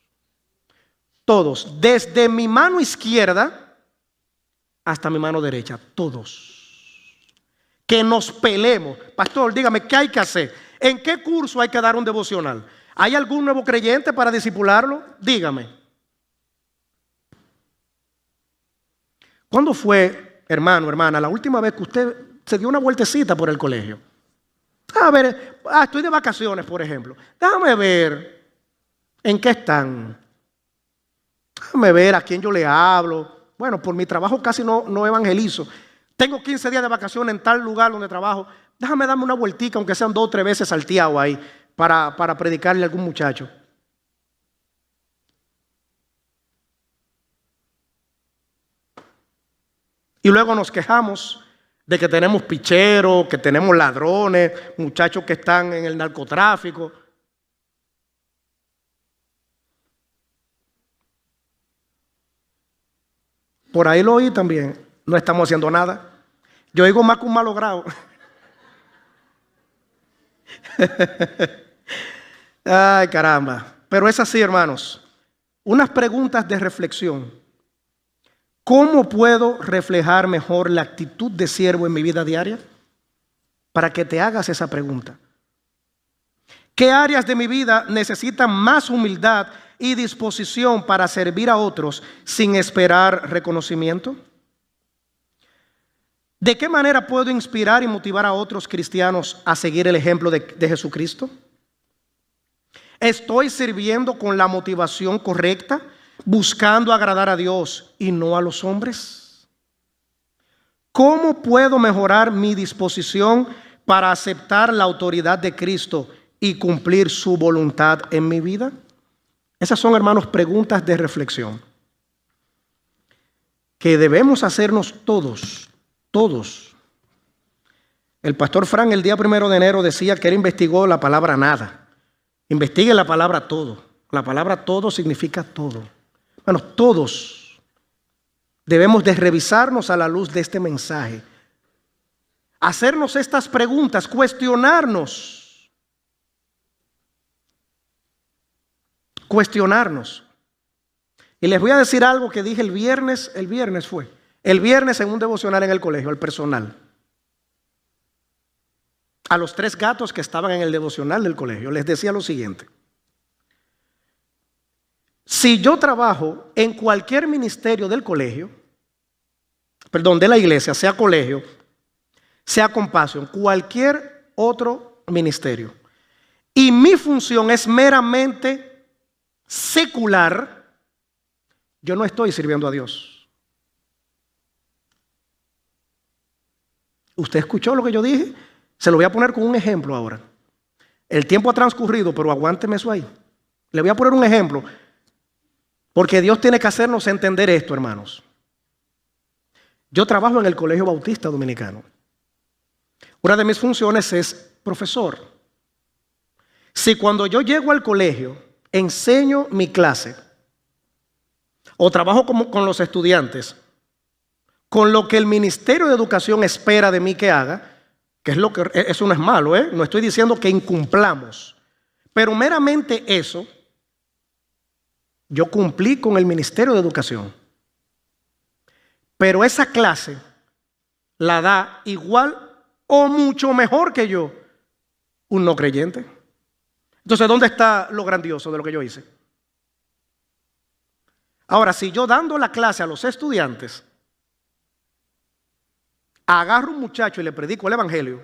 Todos. Desde mi mano izquierda hasta mi mano derecha. Todos. Que nos pelemos. Pastor, dígame, ¿qué hay que hacer? ¿En qué curso hay que dar un devocional? ¿Hay algún nuevo creyente para discipularlo? Dígame. ¿Cuándo fue, hermano, hermana, la última vez que usted se dio una vueltecita por el colegio? A ver, estoy de vacaciones, por ejemplo. Déjame ver en qué están. Déjame ver a quién yo le hablo. Bueno, por mi trabajo casi no evangelizo. Tengo 15 días de vacaciones en tal lugar donde trabajo. Déjame darme una vueltica, aunque sean 2 o 3 veces salteado ahí, para predicarle a algún muchacho. Y luego nos quejamos de que tenemos picheros, que tenemos ladrones, muchachos que están en el narcotráfico. Por ahí lo oí también. No estamos haciendo nada. Yo oigo más que un malogrado. Ay, caramba. Pero es así, hermanos. Unas preguntas de reflexión. ¿Cómo puedo reflejar mejor la actitud de siervo en mi vida diaria? Para que te hagas esa pregunta. ¿Qué áreas de mi vida necesitan más humildad y disposición para servir a otros sin esperar reconocimiento? ¿De qué manera puedo inspirar y motivar a otros cristianos a seguir el ejemplo de Jesucristo? ¿Estoy sirviendo con la motivación correcta, buscando agradar a Dios y no a los hombres? ¿Cómo puedo mejorar mi disposición para aceptar la autoridad de Cristo y cumplir su voluntad en mi vida? Esas son, hermanos, preguntas de reflexión que debemos hacernos todos. El pastor Frank el día 1 de enero decía que él investigó la palabra nada. Investigue la palabra todo. La palabra todo significa todo. Bueno, todos debemos de revisarnos a la luz de este mensaje. Hacernos estas preguntas, cuestionarnos. Y les voy a decir algo que dije el viernes en un devocional en el colegio, al personal. A los 3 gatos que estaban en el devocional del colegio, les decía lo siguiente. Si yo trabajo en cualquier ministerio del colegio, de la iglesia, sea colegio, sea Compasión, cualquier otro ministerio, y mi función es meramente secular, yo no estoy sirviendo a Dios. ¿Usted escuchó lo que yo dije? Se lo voy a poner con un ejemplo ahora. El tiempo ha transcurrido, pero aguánteme eso ahí. Le voy a poner un ejemplo, porque Dios tiene que hacernos entender esto, hermanos. Yo trabajo en el Colegio Bautista Dominicano. Una de mis funciones es profesor. Si cuando yo llego al colegio, enseño mi clase, o trabajo con los estudiantes, con lo que el Ministerio de Educación espera de mí que haga, eso no es malo, no estoy diciendo que incumplamos, pero meramente eso, yo cumplí con el Ministerio de Educación. Pero esa clase la da igual o mucho mejor que yo un no creyente. Entonces, ¿dónde está lo grandioso de lo que yo hice? Ahora, si yo dando la clase a los estudiantes, agarro a un muchacho y le predico el evangelio,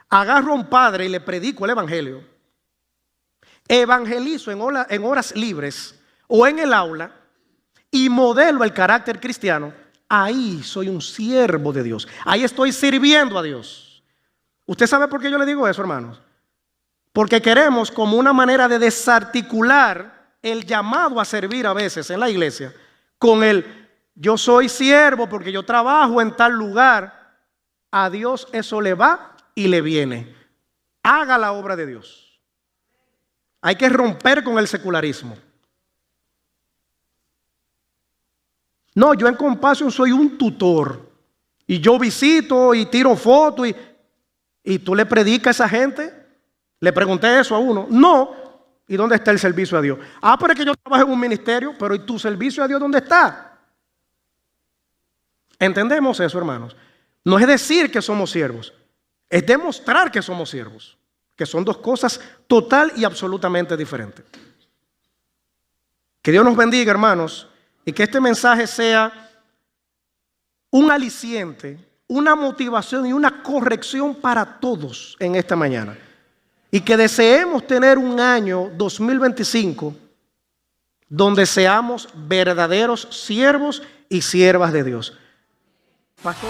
agarro a un padre y le predico el evangelio, evangelizo en horas libres o en el aula y modelo el carácter cristiano, ahí soy un siervo de Dios. Ahí estoy sirviendo a Dios. ¿Usted sabe por qué yo le digo eso, hermanos? Porque queremos, como una manera de desarticular el llamado a servir a veces en la iglesia, con el yo soy siervo porque yo trabajo en tal lugar, a Dios eso le va y le viene. Haga la obra de Dios. Hay que romper con el secularismo. No, yo en Compasión soy un tutor y yo visito y tiro fotos y tú le predicas a esa gente. Le pregunté eso a uno. No. ¿Y dónde está el servicio a Dios? Pero es que yo trabajo en un ministerio, pero ¿y tu servicio a Dios dónde está? ¿Entendemos eso, hermanos? No es decir que somos siervos, es demostrar que somos siervos, que son dos cosas total y absolutamente diferentes. Que Dios nos bendiga, hermanos, y que este mensaje sea un aliciente, una motivación y una corrección para todos en esta mañana. Y que deseemos tener un año 2025 donde seamos verdaderos siervos y siervas de Dios. Pastor.